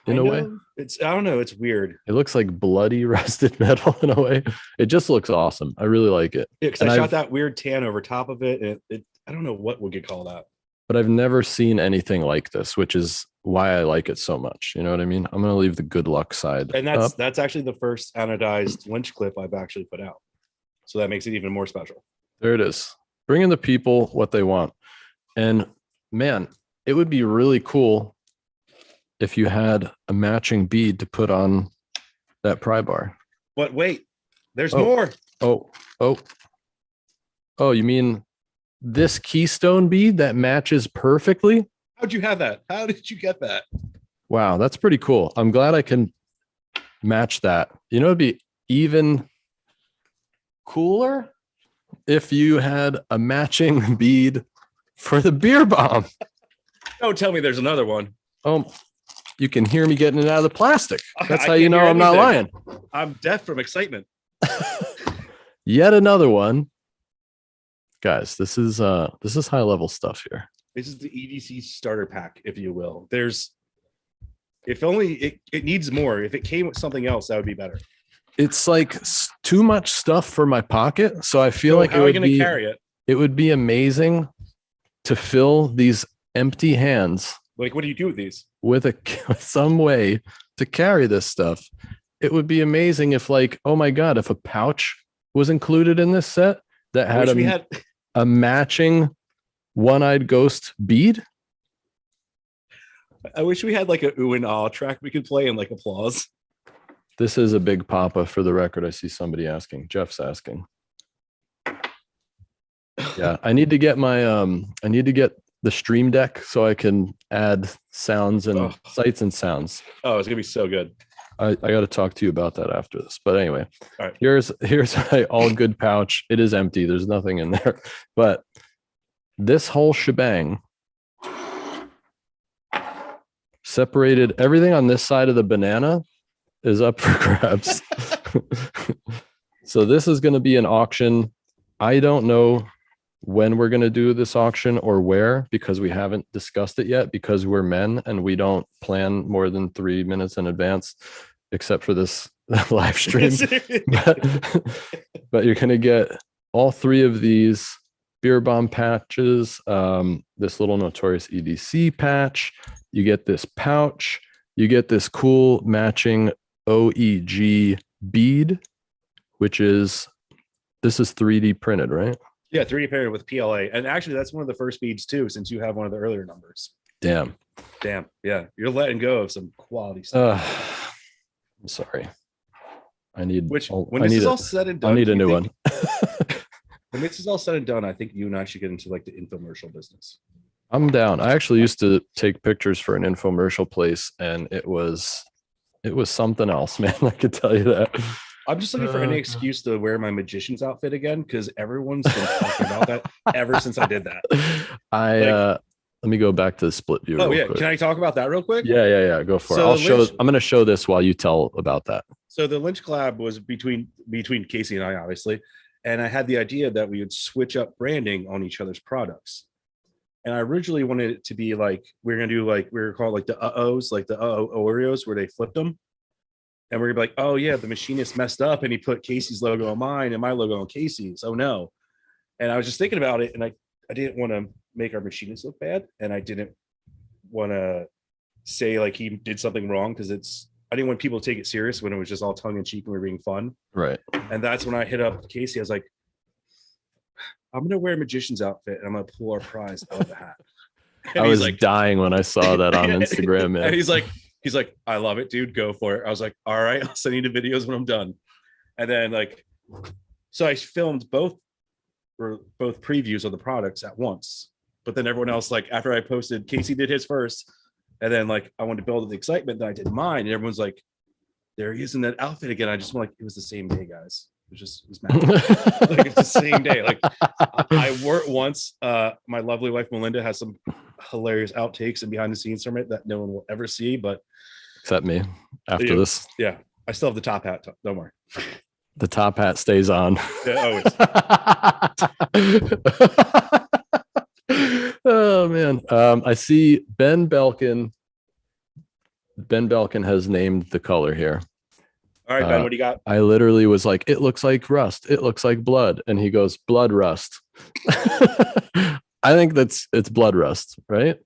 in a way. I don't know. It's weird. It looks like bloody rusted metal in a way. It just looks awesome. I really like it. Yeah, because I shot that weird tan over top of it. And I don't know what would get called out. But I've never seen anything like this, which is why I like it so much. You know what I mean? I'm going to leave the good luck side. And that's actually the first anodized winch clip I've actually put out. So that makes it even more special. There it is. Bringing the people what they want. And man, it would be really cool if you had a matching bead to put on that pry bar. But wait, there's more. Oh, you mean this keystone bead that matches perfectly? How'd you have that? How did you get that? Wow, that's pretty cool. I'm glad I can match that. It'd be even cooler if you had a matching bead for the beer bomb. Don't tell me there's another one. You can hear me getting it out of the plastic. That's how you know I'm not lying. I'm deaf from excitement. Yet another one. Guys, this is high level stuff here. This is the EDC starter pack, if you will. If only it needs more. If it came with something else, that would be better. It's like too much stuff for my pocket. So I feel like how are you going to carry it? It would be amazing to fill these empty hands. Like, what do you do with these? With some way to carry this stuff. It would be amazing if, like, oh my God, if a pouch was included in this set that had a matching one-eyed ghost bead. I wish we had like a ooh and ah track we could play and like applause. This is a big papa for the record. I see somebody asking. Jeff's asking. Yeah, I need to get the Stream Deck so I can add sounds and sights and sounds. Oh, it's gonna be so good. I got to talk to you about that after this. But anyway, all right. Here's my all good pouch. It is empty. There's nothing in there. But this whole shebang separated, everything on this side of the banana is up for grabs. So this is going to be an auction. I don't know when we're going to do this auction or where, because we haven't discussed it yet, because we're men and we don't plan more than 3 minutes in advance, except for this live stream. But you're going to get all 3 of these beer bomb patches, this little Notorious EDC patch. You get this pouch. You get this cool matching OEG bead, which is, this is 3D printed, right? Yeah, 3D printed with PLA. And actually, that's one of the first beads too, since you have one of the earlier numbers. Damn. Yeah, you're letting go of some quality stuff. I'm sorry. I need. When this is all said and done, I need a new one. When this is all said and done, I think you and I should get into like the infomercial business. I'm down. I actually used to take pictures for an infomercial place, and it was something else, man. I could tell you that. I'm just looking for any excuse to wear my magician's outfit again, because everyone's been talking about that ever since I did that. Let me go back to the split view. Oh yeah, can I talk about that real quick? Yeah. Go for it. I'm going to show this while you tell about that. So the Lynch collab was between Casey and I, obviously, and I had the idea that we would switch up branding on each other's products. And I originally wanted it to be like we were called like the uh-ohs, like the Oreos, where they flipped them. And we're gonna be like, oh yeah, the machinist messed up and he put Casey's logo on mine and my logo on Casey's. Oh no. And I was just thinking about it, and I didn't want to make our machinist look bad, and I didn't want to say like he did something wrong, because I didn't want people to take it serious when it was just all tongue in cheek and we were being fun. Right. And that's when I hit up Casey. I was like, I'm gonna wear a magician's outfit and I'm gonna pull our prize out of the hat. I was like dying when I saw that on Instagram, man. And he's like, I love it, dude. Go for it. I was like, all right, I'll send you the videos when I'm done. And then so I filmed both previews of the products at once. But then everyone else, after I posted, Casey did his first. And then I wanted to build the excitement that I did mine. And everyone's like, there he is in that outfit again. I just it was the same day, guys. It was magic. It's the same day. I wore it once. My lovely wife Melinda has some hilarious outtakes and behind the scenes from it that no one will ever see, but except me after this. Yeah, I still have the top hat. Don't worry. The top hat stays on. Yeah, always. Oh man. I see Ben Belkin. Ben Belkin has named the color here. All right, Ben, what do you got? I literally was like, it looks like rust. It looks like blood. And he goes, blood rust. I think it's blood rust, right?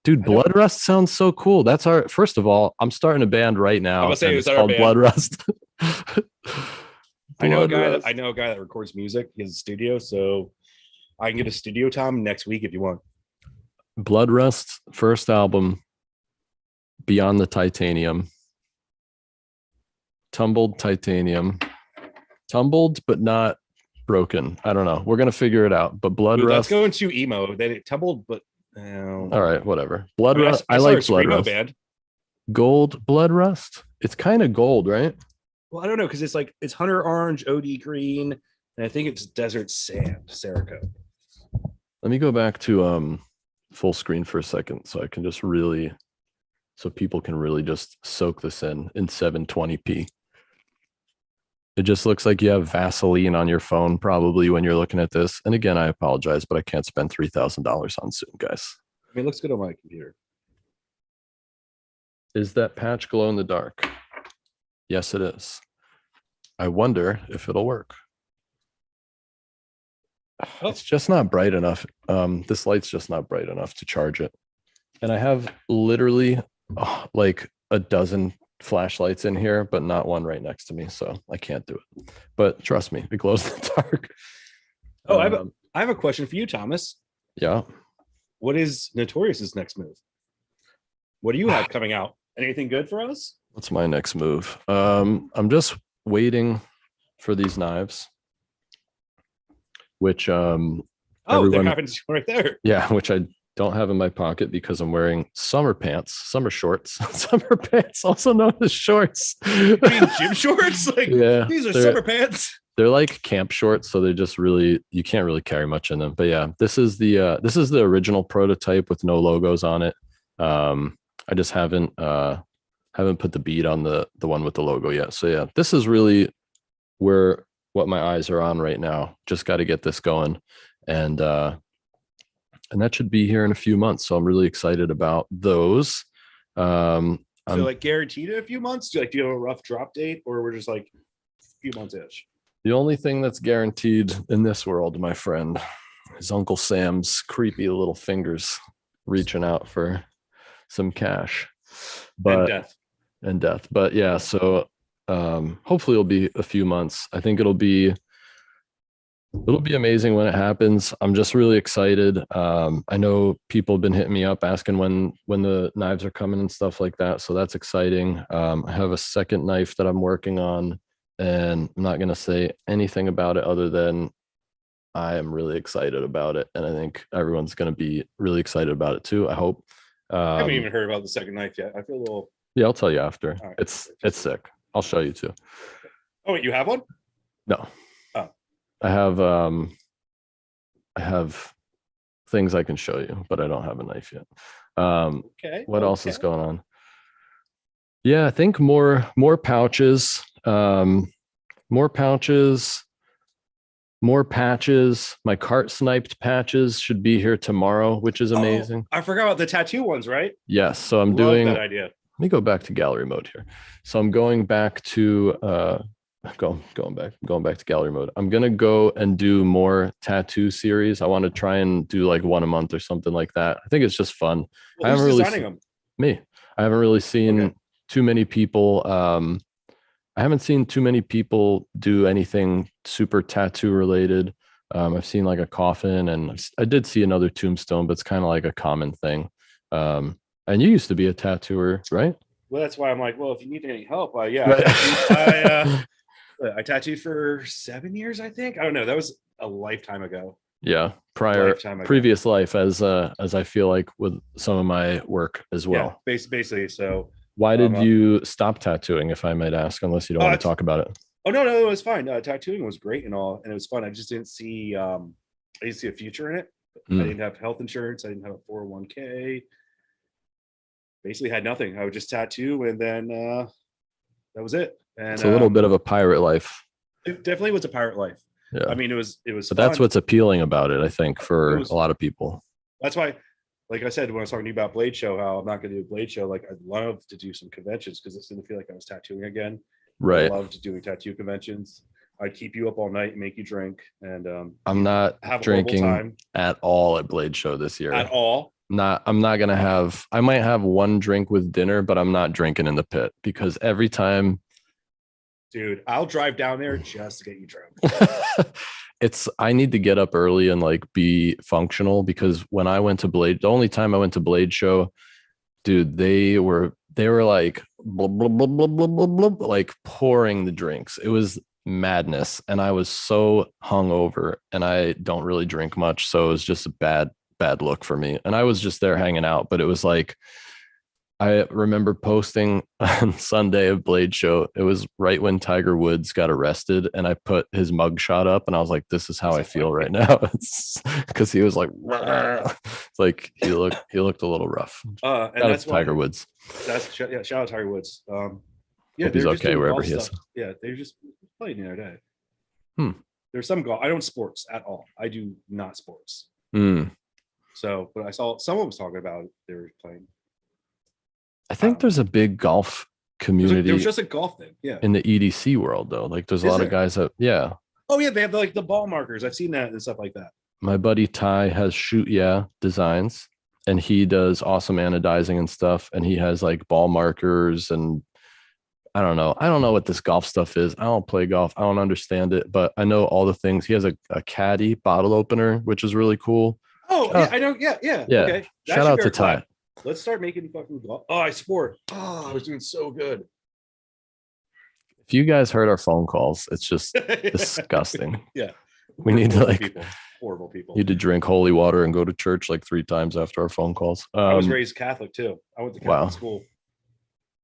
Dude, blood rust sounds so cool. That's first of all, I'm starting a band right now. It's called Blood Rust. I know a guy that records music. He has a studio, so I can get a studio time next week if you want. Blood Rust, first album, Beyond the Titanium. Tumbled titanium. Tumbled, but not broken. I don't know. We're going to figure it out. But Blood Rust. That's going too emo. They tumbled, but... all right, whatever. Blood Rust. I like Blood Rust. Band. Gold Blood Rust. It's kind of gold, right? Well, I don't know, because it's Hunter Orange, OD Green, and I think it's Desert Sand, Cerakote. Let me go back to full screen for a second, so I can just so people can really just soak this in 720p. It just looks like you have Vaseline on your phone probably when you're looking at this. And again, I apologize, but I can't spend $3,000 on Zoom, guys. I mean, it looks good on my computer. Is that patch glow in the dark? Yes, it is. I wonder if it'll work. Oh. It's just not bright enough. This light's just not bright enough to charge it. And I have literally like a dozen flashlights in here, but not one right next to me, so I can't do it. But trust me, it glows in the dark. Oh, I have a question for you, Thomas. Yeah. What is Notorious's next move? What do you have coming out? Anything good for us? What's my next move? I'm just waiting for these knives, which that happens right there. Yeah, which I don't have in my pocket because I'm wearing summer shorts, summer pants, also known as shorts. You mean gym shorts? Yeah, these are summer pants. They're like camp shorts, so they're just you can't really carry much in them. But yeah, this is the original prototype with no logos on it. I just haven't put the bead on the one with the logo yet. So yeah, this is really what my eyes are on right now. Just got to get this going, and that should be here in a few months. So I'm really excited about those. So guaranteed in a few months? Do you have a rough drop date, or we're just like a few months-ish? The only thing that's guaranteed in this world, my friend, is Uncle Sam's creepy little fingers reaching out for some cash. And death. But yeah, so hopefully it'll be a few months. I think it'll be It'll be amazing when it happens. I'm just really excited. I know people have been hitting me up asking when the knives are coming and stuff like that. So that's exciting. I have a second knife that I'm working on, and I'm not gonna say anything about it other than I am really excited about it, and I think everyone's gonna be really excited about it too. I hope. I haven't even heard about the second knife yet. I feel a little. Yeah, I'll tell you after. All right. It's sick. I'll show you too. Oh wait, you have one? No. Oh. I have things I can show you, but I don't have a knife yet. Okay. What else is going on? Yeah, I think more pouches, more pouches, more patches. My cart sniped patches should be here tomorrow, which is amazing. Oh, I forgot about the tattoo ones, right? Yes. So I'm Love doing that idea. Let me go back to gallery mode here. So I'm going back to going back to gallery mode. I'm gonna go and do more tattoo series. I want to try and do like one a month or something like that. I think it's just fun. Well, I haven't who's really designing them? me. I haven't really seen Okay. too many people. I haven't seen too many people do anything super tattoo related. I've seen like a coffin, and I did see another tombstone, but it's kind of like a common thing. And you used to be a tattooer, right? Well, that's why I'm like, well, if you need any help, yeah, Right. I tattooed for 7 years, I think. I don't know. That was a lifetime ago. Yeah, Lifetime ago. previous life, as I feel like with some of my work as well. Yeah, basically. So why did you stop tattooing, if I might ask, unless you don't want to talk about it? Oh no, it was fine. Tattooing was great and all, and it was fun. I just didn't see I didn't see a future in it. I didn't have health insurance. I didn't have a 401k. Basically had nothing. I would just tattoo, and then that was it. And it's a little bit of a pirate life. It definitely was a pirate life. Yeah. I mean, it was but fun. that's what's appealing about it, I think, for a lot of people. That's why, like I said, when I was talking to you about Blade Show, how I'm not going to do a Blade Show, like I'd love to do some conventions because it didn't feel like I was tattooing again. Right. I loved doing tattoo conventions. I'd keep you up all night and make you drink. And I'm not drinking at all at Blade Show this year. At all? I'm not gonna have. I might have one drink with dinner, but I'm not drinking in the pit because every time. Dude, I'll drive down there just to get you drunk. I need to get up early and like be functional, because when I went to Blade, the only time I went to Blade Show, dude, they were like blah, blah, blah, blah, blah, blah, blah, like pouring the drinks. It was madness, and I was so hungover, and I don't really drink much, so it was just a bad look for me. And I was just there hanging out, but it was like, I remember posting on Sunday of Blade Show. It was right when Tiger Woods got arrested, and I put his mugshot up, and I was like, "This is how I feel right now." Because he was like, it's like he looked a little rough. And that's Tiger Woods. Shout out Tiger Woods. Yeah, he's okay wherever he is. Yeah, they're just playing the other day. There's some golf. I don't sports at all. I do not sports. So, but I saw someone was talking about it. They were playing. I think there's a big golf community. There was just a golf thing, yeah. In the EDC world, though, like there's a lot of guys that, yeah. Oh yeah, they have like the ball markers. I've seen that and stuff like that. My buddy Ty has Shoot Yeah Designs, and he does awesome anodizing and stuff. And he has like ball markers, and I don't know what this golf stuff is. I don't play golf. I don't understand it, but I know all the things. He has a caddy bottle opener, which is really cool. Oh, yeah, I know. Yeah. Okay. Shout out to Ty. Let's start making fucking golf. Oh, I sport. Oh, I was doing so good. If you guys heard our phone calls, it's just disgusting. Yeah. We need to like horrible people. Need to drink holy water and go to church like 3 times after our phone calls. I was raised Catholic too. I went to Catholic school.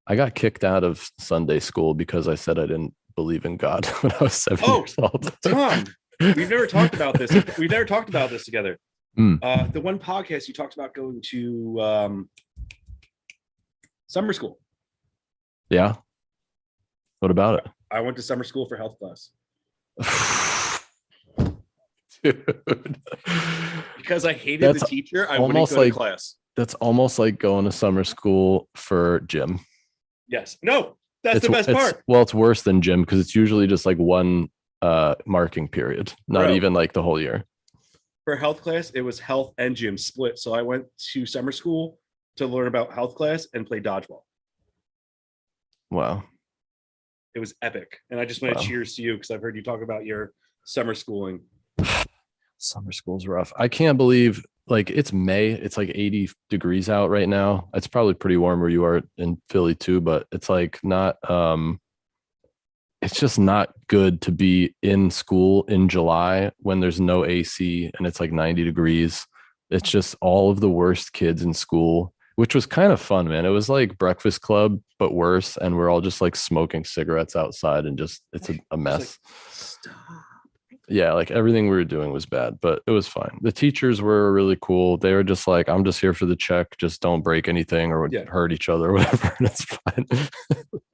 I got kicked out of Sunday school because I said I didn't believe in God when I was 7 years old. Tom, we've never talked about this. We've never talked about this together. The one podcast you talked about going to summer school. Yeah. What about it? I went to summer school for health class. Dude. Because I hated the teacher, I wouldn't go to class. That's almost like going to summer school for gym. Yes. No, that's the best part. Well, it's worse than gym because it's usually just like one marking period, not even like the whole year. For health class, it was health and gym split. So I went to summer school to learn about health class and play dodgeball. Wow. It was epic. And I just want to cheers to you because I've heard you talk about your summer schooling. Summer school's rough. I can't believe like it's May. It's like 80 degrees out right now. It's probably pretty warm where you are in Philly too, but it's like not it's just not good to be in school in July when there's no AC and it's like 90 degrees. It's just all of the worst kids in school, which was kind of fun, man. It was like Breakfast Club, but worse. And we're all just like smoking cigarettes outside and just, it's a mess. Like, stop. Yeah, like everything we were doing was bad, but it was fine. The teachers were really cool. They were just like, I'm just here for the check. Just don't break anything or hurt each other or whatever. That's fine.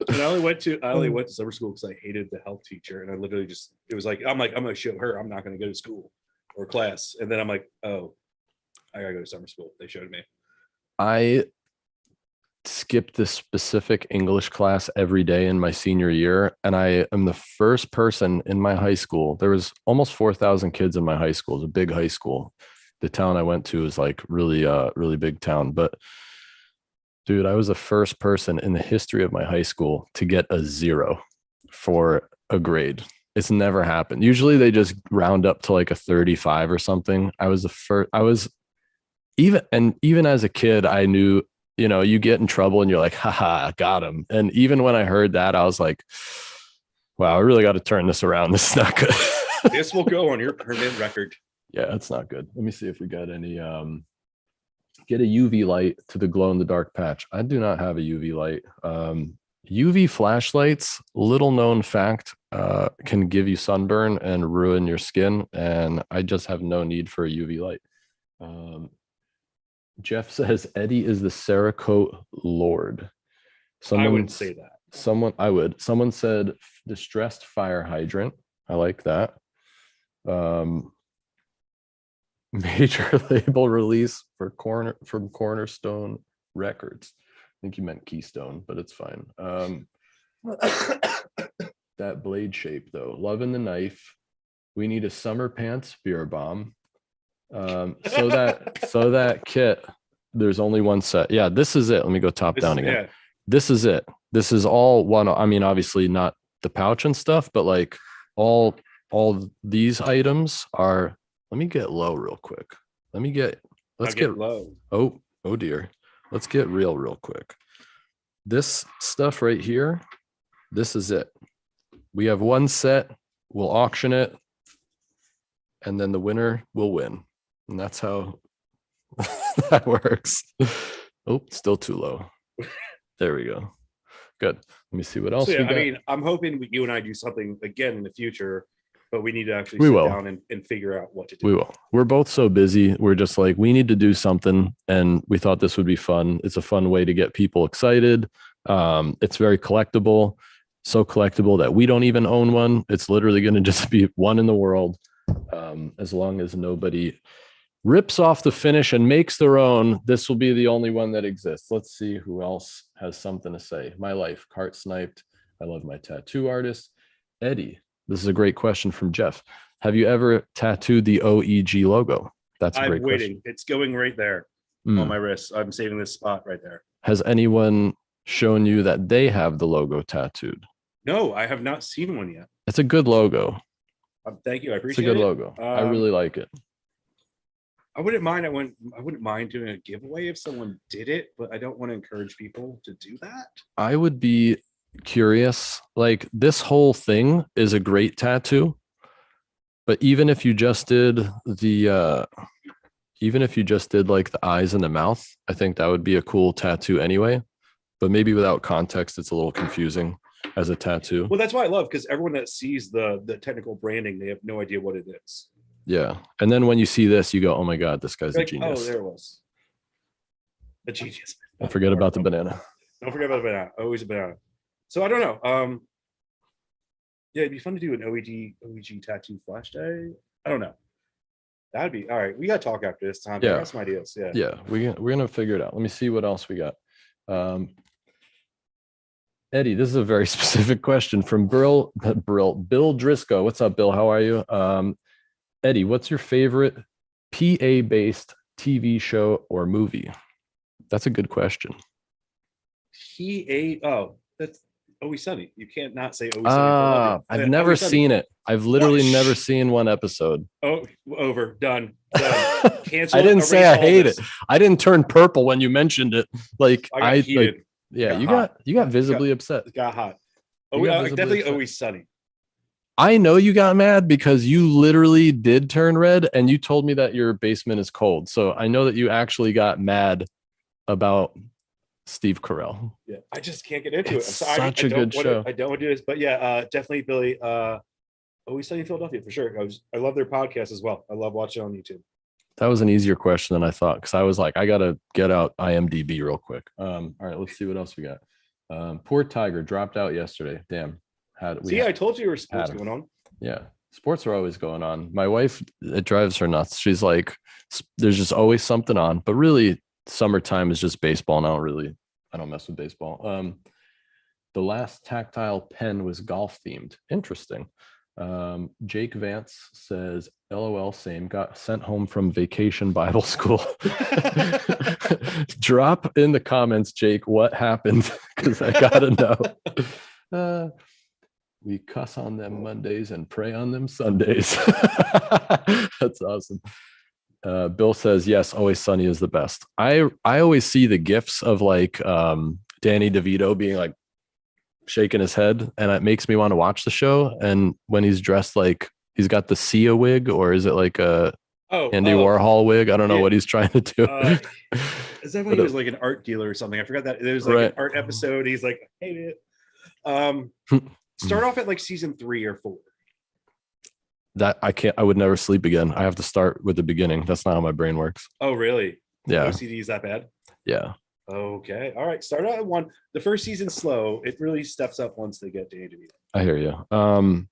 And I only went to summer school because I hated the health teacher. And I literally just, it was like, I'm going to show her I'm not going to go to school or class. And then I'm like, oh, I got to go to summer school. They showed me. I skipped this specific English class every day in my senior year. And I am the first person in my high school. There was almost 4,000 kids in my high school. It was a big high school. The town I went to is like really big town. But dude, I was the first person in the history of my high school to get a 0 for a grade. It's never happened. Usually they just round up to like a 35 or something. I was the first. Even as a kid, I knew, you know, you get in trouble and you're like, haha, got him. And even when I heard that, I was like, wow, I really got to turn this around. This is not good. This will go on your permanent record. Yeah, it's not good. Let me see if we got any, get a UV light to the glow in the dark patch. I do not have a UV light. UV flashlights, little known fact, can give you sunburn and ruin your skin. And I just have no need for a UV light. Jeff says Eddie is the Cerakote Lord. I wouldn't say that. Someone said distressed fire hydrant. I like that. Major label release from Cornerstone Records. I think you meant Keystone, but it's fine. That blade shape though. Loving the knife. We need a summer pants beer bomb. So that kit, there's only one set. Yeah, this is it. Let me go top down again. Yeah. This is it. This is all one. I mean, obviously not the pouch and stuff, but like all these items are. Let me get low real quick. Let's get low. Oh dear. Let's get real quick. This stuff right here, this is it. We have one set. We'll auction it, and then the winner will win. And that's how that works. Oh, still too low. There we go. Good. Let me see what else. So, yeah, we got. I mean, I'm hoping you and I do something again in the future, but we need to actually sit down and figure out what to do. We will. We're both so busy. We're just like, we need to do something. And we thought this would be fun. It's a fun way to get people excited. It's very collectible. So collectible that we don't even own one. It's literally going to just be one in the world. As long as nobody rips off the finish and makes their own, this will be the only one that exists. Let's see who else has something to say. My life, cart sniped. I love my tattoo artist. Eddie, this is a great question from Jeff. Have you ever tattooed the OEG logo? That's a great question. I'm waiting. It's going right there on my wrist. I'm saving this spot right there. Has anyone shown you that they have the logo tattooed? No, I have not seen one yet. It's a good logo. Thank you. I appreciate it. It's a good logo. I really like it. I wouldn't mind doing a giveaway if someone did it, but I don't want to encourage people to do that. I would be curious. Like, this whole thing is a great tattoo, but even if you just did like the eyes and the mouth, I think that would be a cool tattoo anyway. But maybe without context, it's a little confusing as a tattoo. Well, that's why I love, because everyone that sees the technical branding, they have no idea what it is. Yeah. And then when you see this, you go, oh my God, this guy's a genius. Oh, there it was. A genius. Don't forget about the banana. Don't forget about the banana. Always a banana. So I don't know. Yeah, it'd be fun to do an OEG tattoo flash day. I don't know. That'd be all right. We got to talk after this time. Yeah. I got some ideas. Yeah. Yeah. We're going to figure it out. Let me see what else we got. Eddie, this is a very specific question from Bill Driscoll. What's up, Bill? How are you? Eddie, what's your favorite PA-based TV show or movie? That's a good question. PA. Oh, that's Always Sunny. You can't not say Always Sunny. Philadelphia. I've never Always Sunny. seen it. I've literally What? never seen one episode. Oh, over. Done. Cancel. I didn't say I hate this. it. I didn't turn purple when you mentioned it. Like I got heated. Like, yeah, got you got visibly upset. Got hot. You got Definitely upset. Always Sunny. I know you got mad because you literally did turn red and you told me that your basement is cold. So I know that you actually got mad about Steve Carell. Yeah, I just can't get into It's it. I'm sorry. such a good show. I don't want to do this, but yeah, definitely Billy. Always Sunny in Philadelphia for sure. I love their podcast as well. I love watching on YouTube. That was an easier question than I thought because I was like, I gotta get out IMDb real quick. All right, let's see what else we got. Poor Tiger dropped out yesterday. Damn. I told you there were sports going on. Yeah, sports are always going on. My wife, it drives her nuts. She's like, there's just always something on. But really, summertime is just baseball. And I don't mess with baseball. The last tactile pen was golf themed. Interesting. Jake Vance says, LOL, same. Got sent home from vacation Bible school. Drop in the comments, Jake, what happened? Because I gotta know. We cuss on them Mondays and pray on them Sundays. That's awesome. Bill says, yes, Always Sunny is the best. I always see the gifs of like Danny DeVito being like shaking his head, and it makes me want to watch the show. And when he's dressed like he's got the Sia wig, or is it like a Andy Warhol wig? I don't know what he's trying to do. Is that when he was like an art dealer or something? I forgot that. There was like an art episode. He's like, I hate it. Start off at like season 3 or 4. That I would never sleep again. I have to start with the beginning. That's not how my brain works. Oh, really? Yeah. OCD is that bad? Yeah. Okay. All right. Start out at 1. The first season's slow. It really steps up once they get to Andy DeVito. I hear you.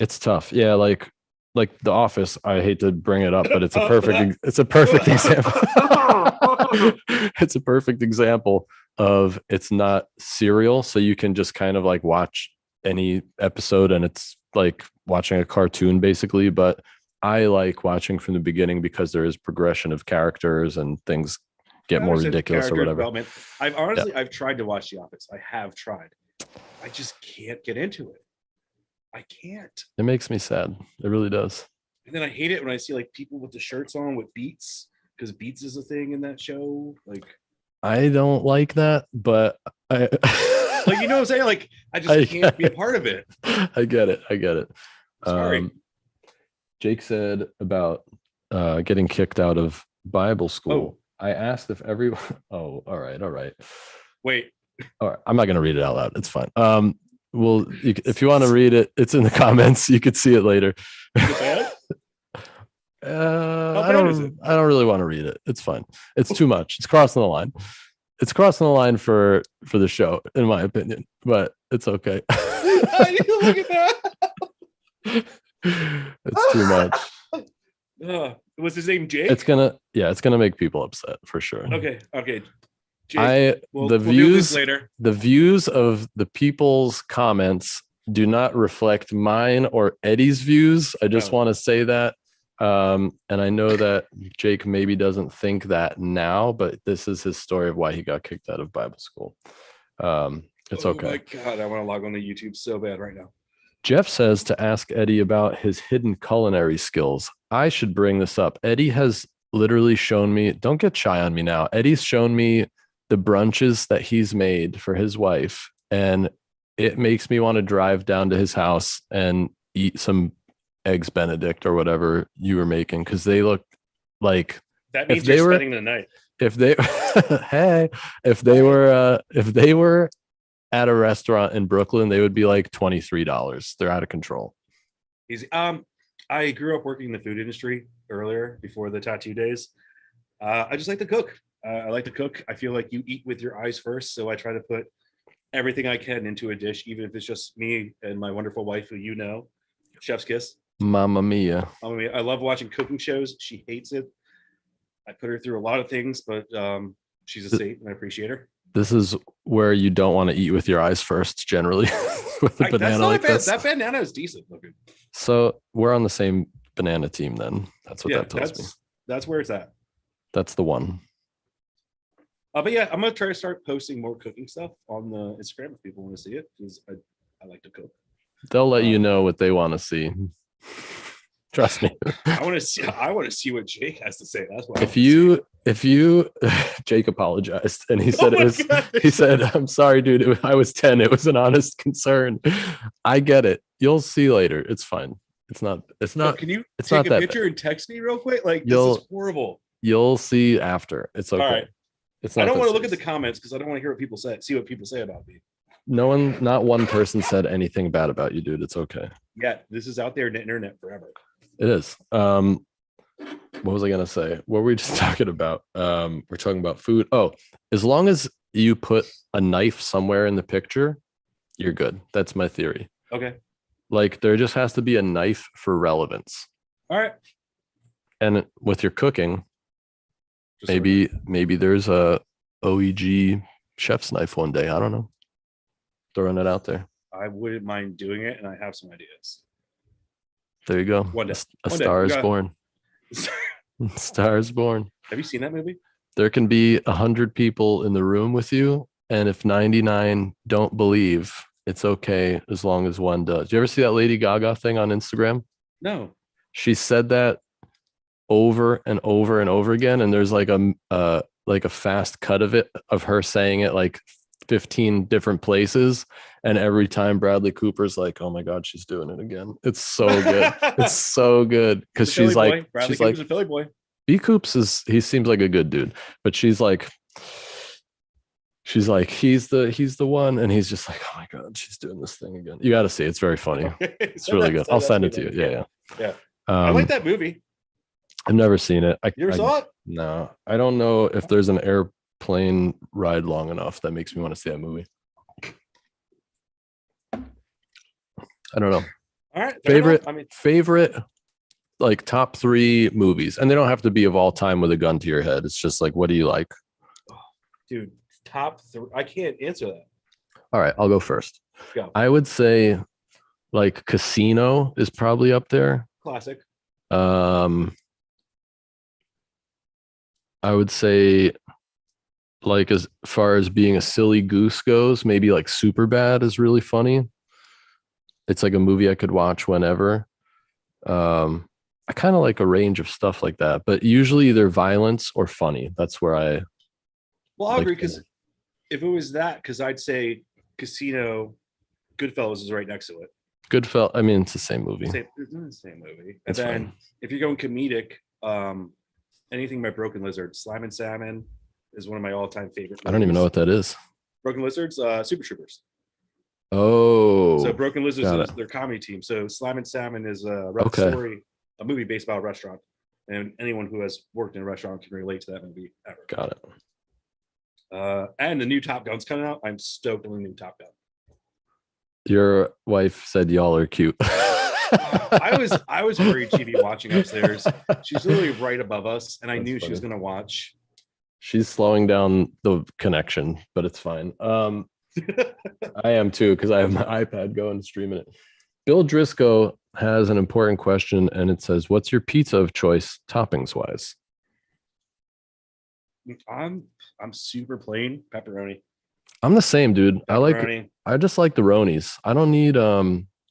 It's tough. Yeah, like The Office. I hate to bring it up, but it's a perfect example. It's a perfect example of it's not serial, so you can just kind of like watch any episode and it's like watching a cartoon basically. But I like watching from the beginning because there is progression of characters and things get more ridiculous or whatever. I've tried to watch The Office. I have tried. I just can't get into it. I can't. It makes me sad. It really does. And then I hate it when I see like people with the shirts on with Beats, because Beats is a thing in that show. Like, I don't like that, but like, you know what I'm saying? Like, I just can't be a part of it. I get it. Sorry. Jake said about getting kicked out of Bible school. I asked if everyone. Oh, all right. Wait. All right. I'm not going to read it out loud. It's fine. Well, if you want to read it, it's in the comments. You could see it later. I don't really want to read it. It's fine. It's too much. It's crossing the line. It's crossing the line for the show, in my opinion. But it's okay. Look at that. It's too much. Was his name Jake? It's gonna make people upset for sure. Okay. Jake, the views of the people's comments do not reflect mine or Eddie's views. I just want to say that. And I know that Jake maybe doesn't think that now, but this is his story of why he got kicked out of Bible school. It's okay. Oh my God, I want to log on to YouTube so bad right now. Jeff says to ask Eddie about his hidden culinary skills. I should bring this up. Eddie has literally shown me, don't get shy on me now. Eddie's shown me the brunches that he's made for his wife, and it makes me want to drive down to his house and eat some eggs Benedict or whatever you were making, because they look like that means you're spending the night. If they were at a restaurant in Brooklyn, they would be like $23. They're out of control. Easy. I grew up working in the food industry earlier before the tattoo days. I just like to cook. I like to cook. I feel like you eat with your eyes first, so I try to put everything I can into a dish, even if it's just me and my wonderful wife, who you know, chef's kiss. Mamma mia. I love watching cooking shows. She hates it. I put her through a lot of things, but she's a saint and I appreciate her. This is where you don't want to eat with your eyes first, generally. With a banana like this. That banana is decent looking. So we're on the same banana team then. That's what that tells me. That's where it's at. That's the one. But yeah, I'm gonna try to start posting more cooking stuff on the Instagram if people want to see it, because I like to cook. They'll let you know what they want to see. Trust me. I want to see what Jake has to say. That's what. If you Jake apologized and he said he said, I'm sorry, dude. I was 10. It was an honest concern. I get it. You'll see later. It's fine. It's not. Can you it's take not a that picture and text me real quick? Like, this is horrible. You'll see after. It's okay. All right. It's not. I don't want to look at the comments because I don't want to hear what people say. See what people say about me. Not one person said anything bad about you, dude. It's okay. Yeah, this is out there in the internet forever. It is. What was I gonna say? What were we just talking about? We're talking about food. Oh, as long as you put a knife somewhere in the picture, you're good. That's my theory. Okay. Like there just has to be a knife for relevance. All right. And with your cooking, maybe there's a OEG chef's knife one day. I don't know. Throwing it out there. I wouldn't mind doing it, and I have some ideas. There you go. One day. A star is born. Star is born. Have you seen that movie? There can be 100 people in the room with you, and if 99 don't believe, it's okay as long as one does. You ever see that Lady Gaga thing on Instagram? No. She said that over and over and over again, and there's like a fast cut of it, of her saying it like 15 different places, and every time Bradley Cooper's like, oh my god, she's doing it again. It's so good. It's so good because she's like Bradley Cooper's a Philly boy. B Coops he seems like a good dude, but she's like he's the one, and he's just like, oh my god, she's doing this thing again. You got to see it. It's very funny. It's really good. I'll send it to you. Yeah. I like that movie. I've never seen it. You ever saw it? No, I don't know if there's an airplane ride long enough that makes me want to see that movie. I don't know. All right. Favorite like top 3 movies, and they don't have to be of all time with a gun to your head. It's just like, what do you like? Dude, top 3. I can't answer that. All right, I'll go first. Go. I would say like Casino is probably up there. Classic. I would say, like, as far as being a silly goose goes, maybe like Superbad is really funny. It's like a movie I could watch whenever. I kind of like a range of stuff like that, but usually either violence or funny. That's where I. Well, I agree, because if it was that, because I'd say Casino, Goodfellas is right next to it. Goodfellas. I mean, it's the same movie. It's the same movie. And That's then fine. if you're going comedic, anything by Broken Lizard, Slime and Salmon is one of my all-time favorite movies. I don't even know what that is. Broken Lizards, Super Troopers. Oh. So Broken Lizards is their comedy team. So Slime and Salmon is a story, a movie based about a restaurant, and anyone who has worked in a restaurant can relate to that movie ever. Got it. And the new Top Gun's coming out. I'm stoked on the new Top Gun. Your wife said y'all are cute. I was worried she'd be watching upstairs. She's literally right above us, and I knew she was gonna watch. She's slowing down the connection, but it's fine. I am too, because I have my iPad going streaming it. Bill Driscoll has an important question, and it says, what's your pizza of choice toppings wise? I'm super plain pepperoni. I'm the same, dude. Pepperoni. I just like the Ronies. I don't need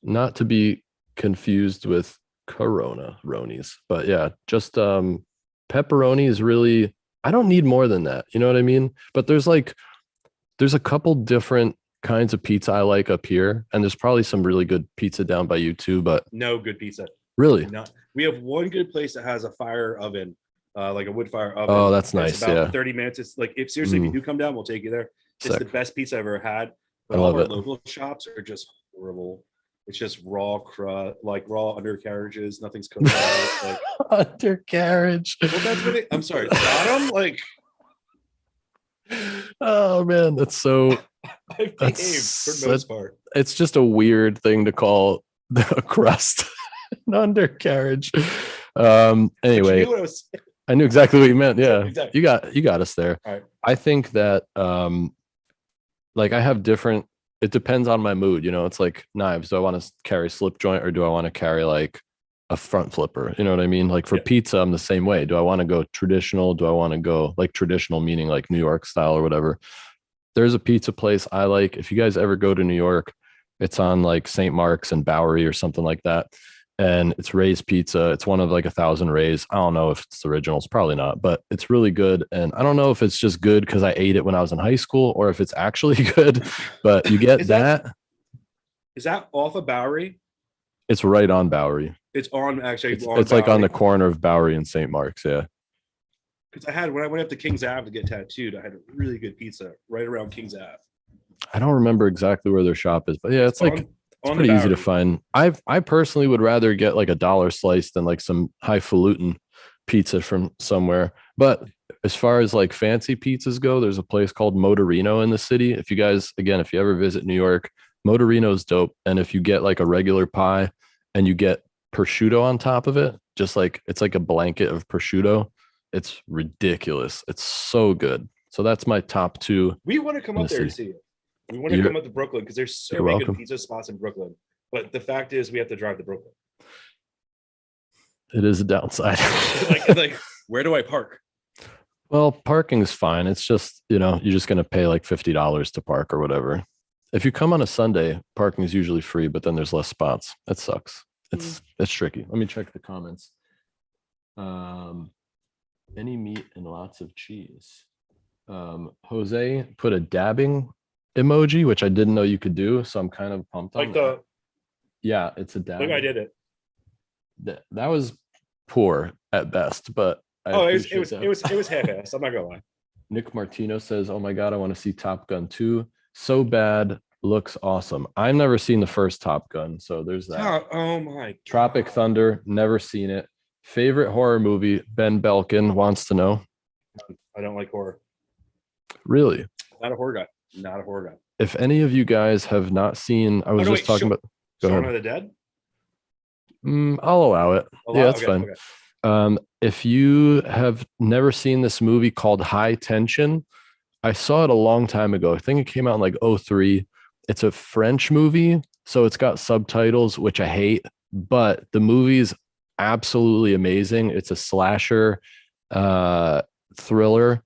not to be confused with Corona Ronies, but yeah, just pepperoni is really, I don't need more than that. You know what I mean? But there's a couple different kinds of pizza I like up here, and there's probably some really good pizza down by you too, but no good pizza. Really? No. We have one good place that has a fire oven, like a wood fire oven. Oh, that's nice. It's about yeah. 30 minutes. It's like, if seriously, if you do come down, we'll take you there. It's Sick. the best pizza I've ever had. But I love all our it. local shops are just horrible. It's just raw crust, like raw undercarriages. Nothing's cooked out. Like undercarriage. Well, that's what I'm sorry. Bottom, like. Oh man, that's so. I've behaved for the most part. It's just a weird thing to call the crust an undercarriage. Anyway, I knew exactly what you meant. Yeah, exactly. You got us there. All right. I think that like I have different. It depends on my mood. You know, it's like knives. Do I want to carry slip joint or do I want to carry like a front flipper. You know what I mean? Like for Yeah. pizza, I'm the same way. Do I want to go traditional? Do I want to go like traditional, meaning like New York style or whatever? There's a pizza place I like. If you guys ever go to New York, it's on like St. Mark's and Bowery or something like that. And it's Ray's Pizza. It's one of like 1,000 Ray's. I don't know if it's the original. It's probably not, but it's really good. And I don't know if it's just good because I ate it when I was in high school or if it's actually good, but you get Is that. Is that off of Bowery? It's right on Bowery. It's on actually. It's like on the corner of Bowery and St. Mark's. Yeah. Because when I went up to Kings Ave to get tattooed, I had a really good pizza right around Kings Ave. I don't remember exactly where their shop is, but yeah, it's like it's on pretty easy to Bowery. find. I personally would rather get like a dollar slice than like some highfalutin pizza from somewhere. But as far as like fancy pizzas go, there's a place called Motorino in the city. If you guys, again, if you ever visit New York, Motorino's dope. And if you get like a regular pie and you get prosciutto on top of it, just like it's like a blanket of prosciutto, it's ridiculous. It's so good. So that's my top two. We want to come in up the there and city. see it. We want to come up to Brooklyn because there's so You're many welcome. good pizza spots in Brooklyn. But the fact is, we have to drive to Brooklyn. It is a downside. like, where do I park? Well, parking's fine. It's just, you know, you're just going to pay like $50 to park or whatever. If you come on a Sunday, parking is usually free, but then there's less spots. That sucks. It's tricky. Let me check the comments. Any meat and lots of cheese. Jose put a dabbing emoji, which I didn't know you could do, so I'm kind of pumped on that. Yeah, it's a dabbing. Like I did it. That was poor at best, but it was half-assed. I'm not gonna lie. Nick Martino says, "Oh my god, I want to see Top Gun 2. So bad, looks awesome." I've never seen the first Top Gun, so there's that. Oh my god. Tropic Thunder, never seen it. Favorite horror movie? Ben Belkin wants to know. I don't like horror. Really? Not a horror guy. Not a horror guy. If any of you guys have not seen, I was just talking about. Go Shaun ahead. of the Dead? I'll allow it. Yeah, that's fine. Okay. If you have never seen this movie called High Tension, I saw it a long time ago. I think it came out in like 2003. It's a French movie, so it's got subtitles, which I hate, but the movie's absolutely amazing. It's a slasher thriller,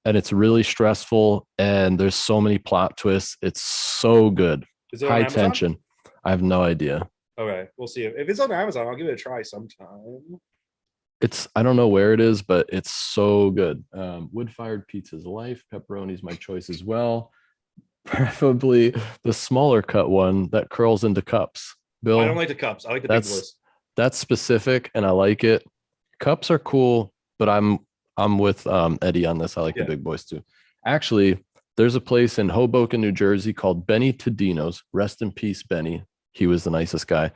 and it's really stressful, and there's so many plot twists. It's so good. Is it on High Amazon? Tension. I have no idea. Okay, we'll see. If it's on Amazon, I'll give it a try sometime. I don't know where it is, but it's so good. Wood-fired pizza's life. Pepperoni's my choice as well. Preferably the smaller cut one that curls into cups. Bill, I don't like the cups. I like the big boys. That's specific, and I like it. Cups are cool, but I'm with Eddie on this. I like the big boys too. Actually, there's a place in Hoboken, New Jersey called Benny Tadino's. Rest in peace, Benny. He was the nicest guy.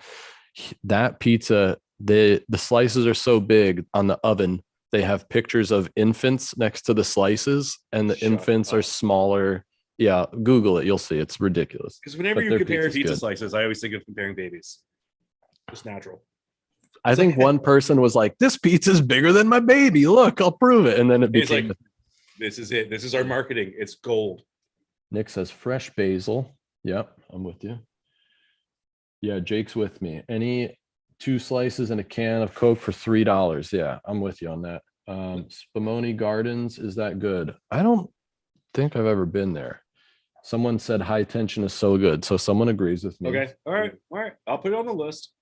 That pizza, the slices are so big on the oven. They have pictures of infants next to the slices, and the infants are smaller. Yeah, Google it. You'll see. It's ridiculous. Because whenever you compare pizza slices, I always think of comparing babies. It's natural. I think one person was like, "This pizza's bigger than my baby. Look, I'll prove it." And then it became like, "This is it. This is our marketing. It's gold." Nick says fresh basil. Yep, I'm with you. Yeah, Jake's with me. Any 2 slices and a can of Coke for $3. Yeah, I'm with you on that. Spumoni Gardens, is that good? I don't think I've ever been there. Someone said High Tension is so good, so someone agrees with me. Okay, all right. I'll put it on the list.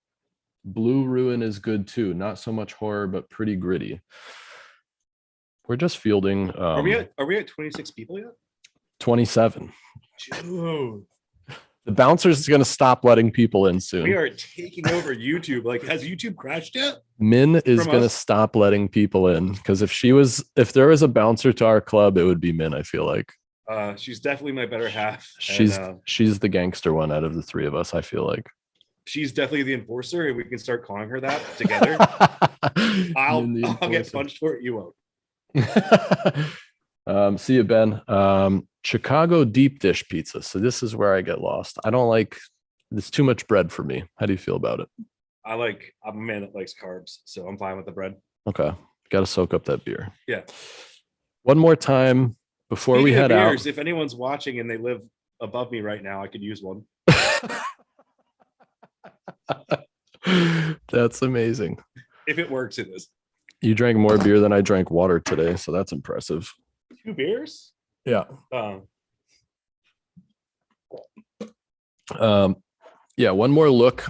Blue Ruin is good too. Not so much horror, but pretty gritty. We're just fielding. Are we at 26 people yet? 27. Dude. The bouncer's going to stop letting people in soon. We are taking over YouTube. Like, has YouTube crashed yet? Min is going to stop letting people in because if there was a bouncer to our club, it would be Min. I feel like she's definitely my better half. She's the gangster one out of the 3 of us. I feel like she's definitely the enforcer, and we can start calling her that together. I'll get punched for it. You won't. See you, Ben. Chicago deep dish pizza. So this is where I get lost. I don't like. It's too much bread for me. How do you feel about it? I'm a man that likes carbs, so I'm fine with the bread. Okay, got to soak up that beer. Yeah. One more time before we head out. If anyone's watching and they live above me right now, I could use one. That's amazing. If it works, it is. You drank more beer than I drank water today, so that's impressive. 2 beers? Yeah. Um, Yeah, one more look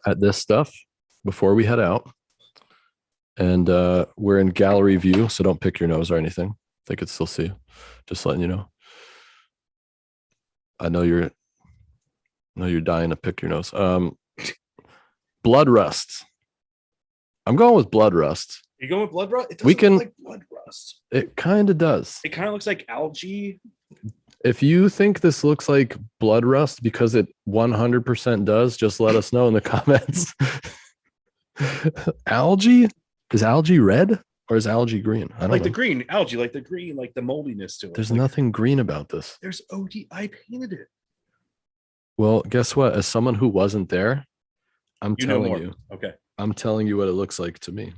at this stuff before we head out. And we're in gallery view, so don't pick your nose or anything. They could still see you. Just letting you know. I know you're dying to pick your nose. Blood rust. I'm going with blood rust. you going with blood rust? It We can- look like blood rust. It kind of does. It kind of looks like algae. If you think this looks like blood rust because it 100% does, just let us know in the comments. Algae? Is algae red or is algae green? I don't Like know. the green algae, like the green, like the moldiness to it. There's Like, nothing green about this. There's OD. I painted it. Well, guess what? As someone who wasn't there, I'm You know telling more. you. Okay. I'm telling you what it looks like to me.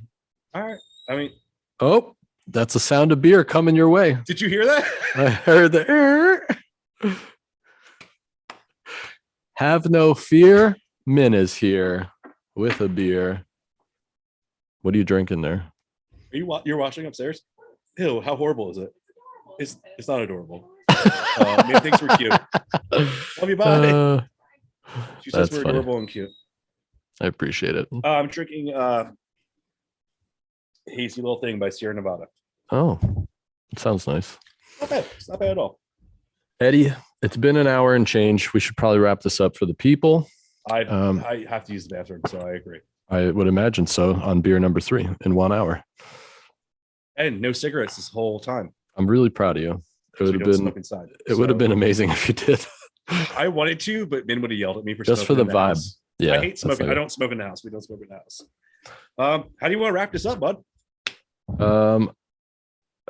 All right. I mean, Oh, that's a sound of beer coming your way. did you hear that? I heard the air. Have no fear. Min is here with a beer. What are you drinking there? You're watching upstairs? Ew, how horrible is it? It's not adorable. Man thinks we're cute. Love you, bye. She says that's we're funny. adorable and cute. I appreciate it. I'm drinking Hazy Little Thing by Sierra Nevada. Oh, it sounds nice. Not bad. It's not bad at all. Eddie, it's been an hour and change. We should probably wrap this up for the people. I have to use the bathroom, so I agree. I would imagine so on beer number 3 in 1 hour. And no cigarettes this whole time. I'm really proud of you. It would We have don't been smoke inside. it would have been amazing if you did. I wanted to, but Min would have yelled at me for Just for smoking the in vibe. house. Yeah. I hate that's smoking. I like- don't smoke in the house. We don't smoke in the house. How do you want to wrap this up, bud?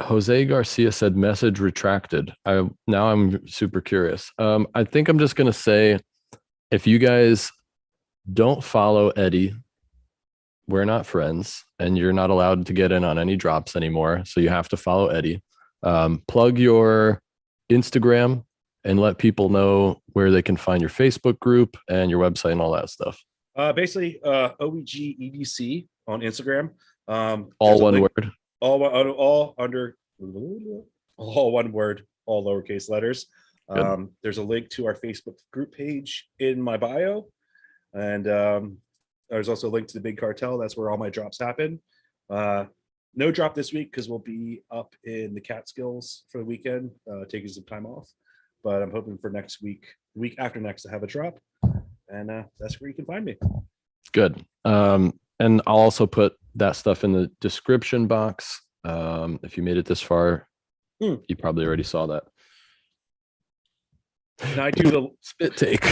Jose Garcia said message retracted. Now I'm super curious. I think I'm just gonna say if you guys don't follow Eddie, we're not friends and you're not allowed to get in on any drops anymore. So you have to follow Eddie. Plug your Instagram and let people know where they can find your Facebook group and your website and all that stuff. Basically, OEGEDC on Instagram. All There's a one link- word. all under all one word, all lowercase letters. Good. There's a link to our Facebook group page in my bio, and there's also a link to the Big Cartel. That's where all my drops happen. No drop this week because we'll be up in the Catskills for the weekend, taking some time off. But I'm hoping for next week, the week after next, to have a drop, and that's where you can find me. Good. And I'll also put that stuff in the description box. If you made it this far, you probably already saw that. And I do the Spit take.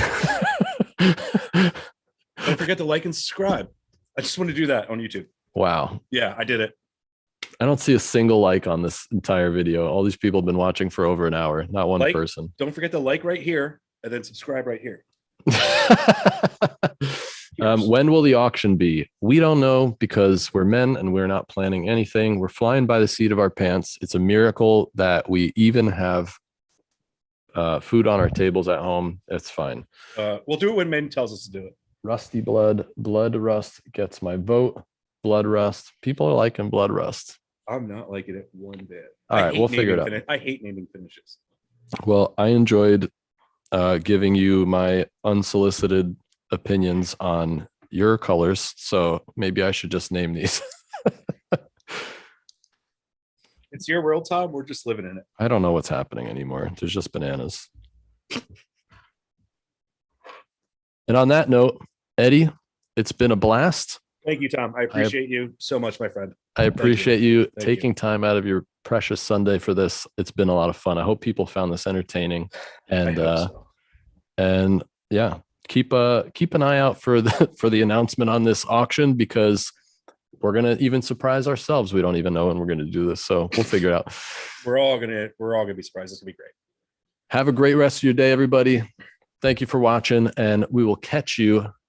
don't forget to like and subscribe. I just want to do that on YouTube. Wow. Yeah, I did it. I don't see a single like on this entire video. All these people have been watching for over an hour, not one Like- person. Don't forget to like right here and then subscribe right here. When will the auction be? We don't know because we're men and we're not planning anything. We're flying by the seat of our pants. It's a miracle that we even have food on our tables at home. It's fine. We'll do it when Min tells us to do it. Rusty blood rust gets my vote. Blood rust. People are liking blood rust. I'm not liking it one bit. All I right, hate we'll figure it naming out. I hate naming finishes. Well, I enjoyed giving you my unsolicited opinions on your colors. So maybe I should just name these. It's your world, Tom. We're just living in it. I don't know what's happening anymore. There's just bananas. And on that note, Eddie, it's been a blast. Thank you, Tom. I appreciate you so much, my friend. I appreciate you Thank taking time out of your precious Sunday for this. It's been a lot of fun. I hope people found this entertaining. And I hope so. and yeah, keep an eye out for the announcement on this auction because we're gonna even surprise ourselves. We don't even know when we're gonna do this, so we'll figure it out. We're all gonna be surprised. It's gonna be great. Have a great rest of your day, everybody. Thank you for watching, and we will catch you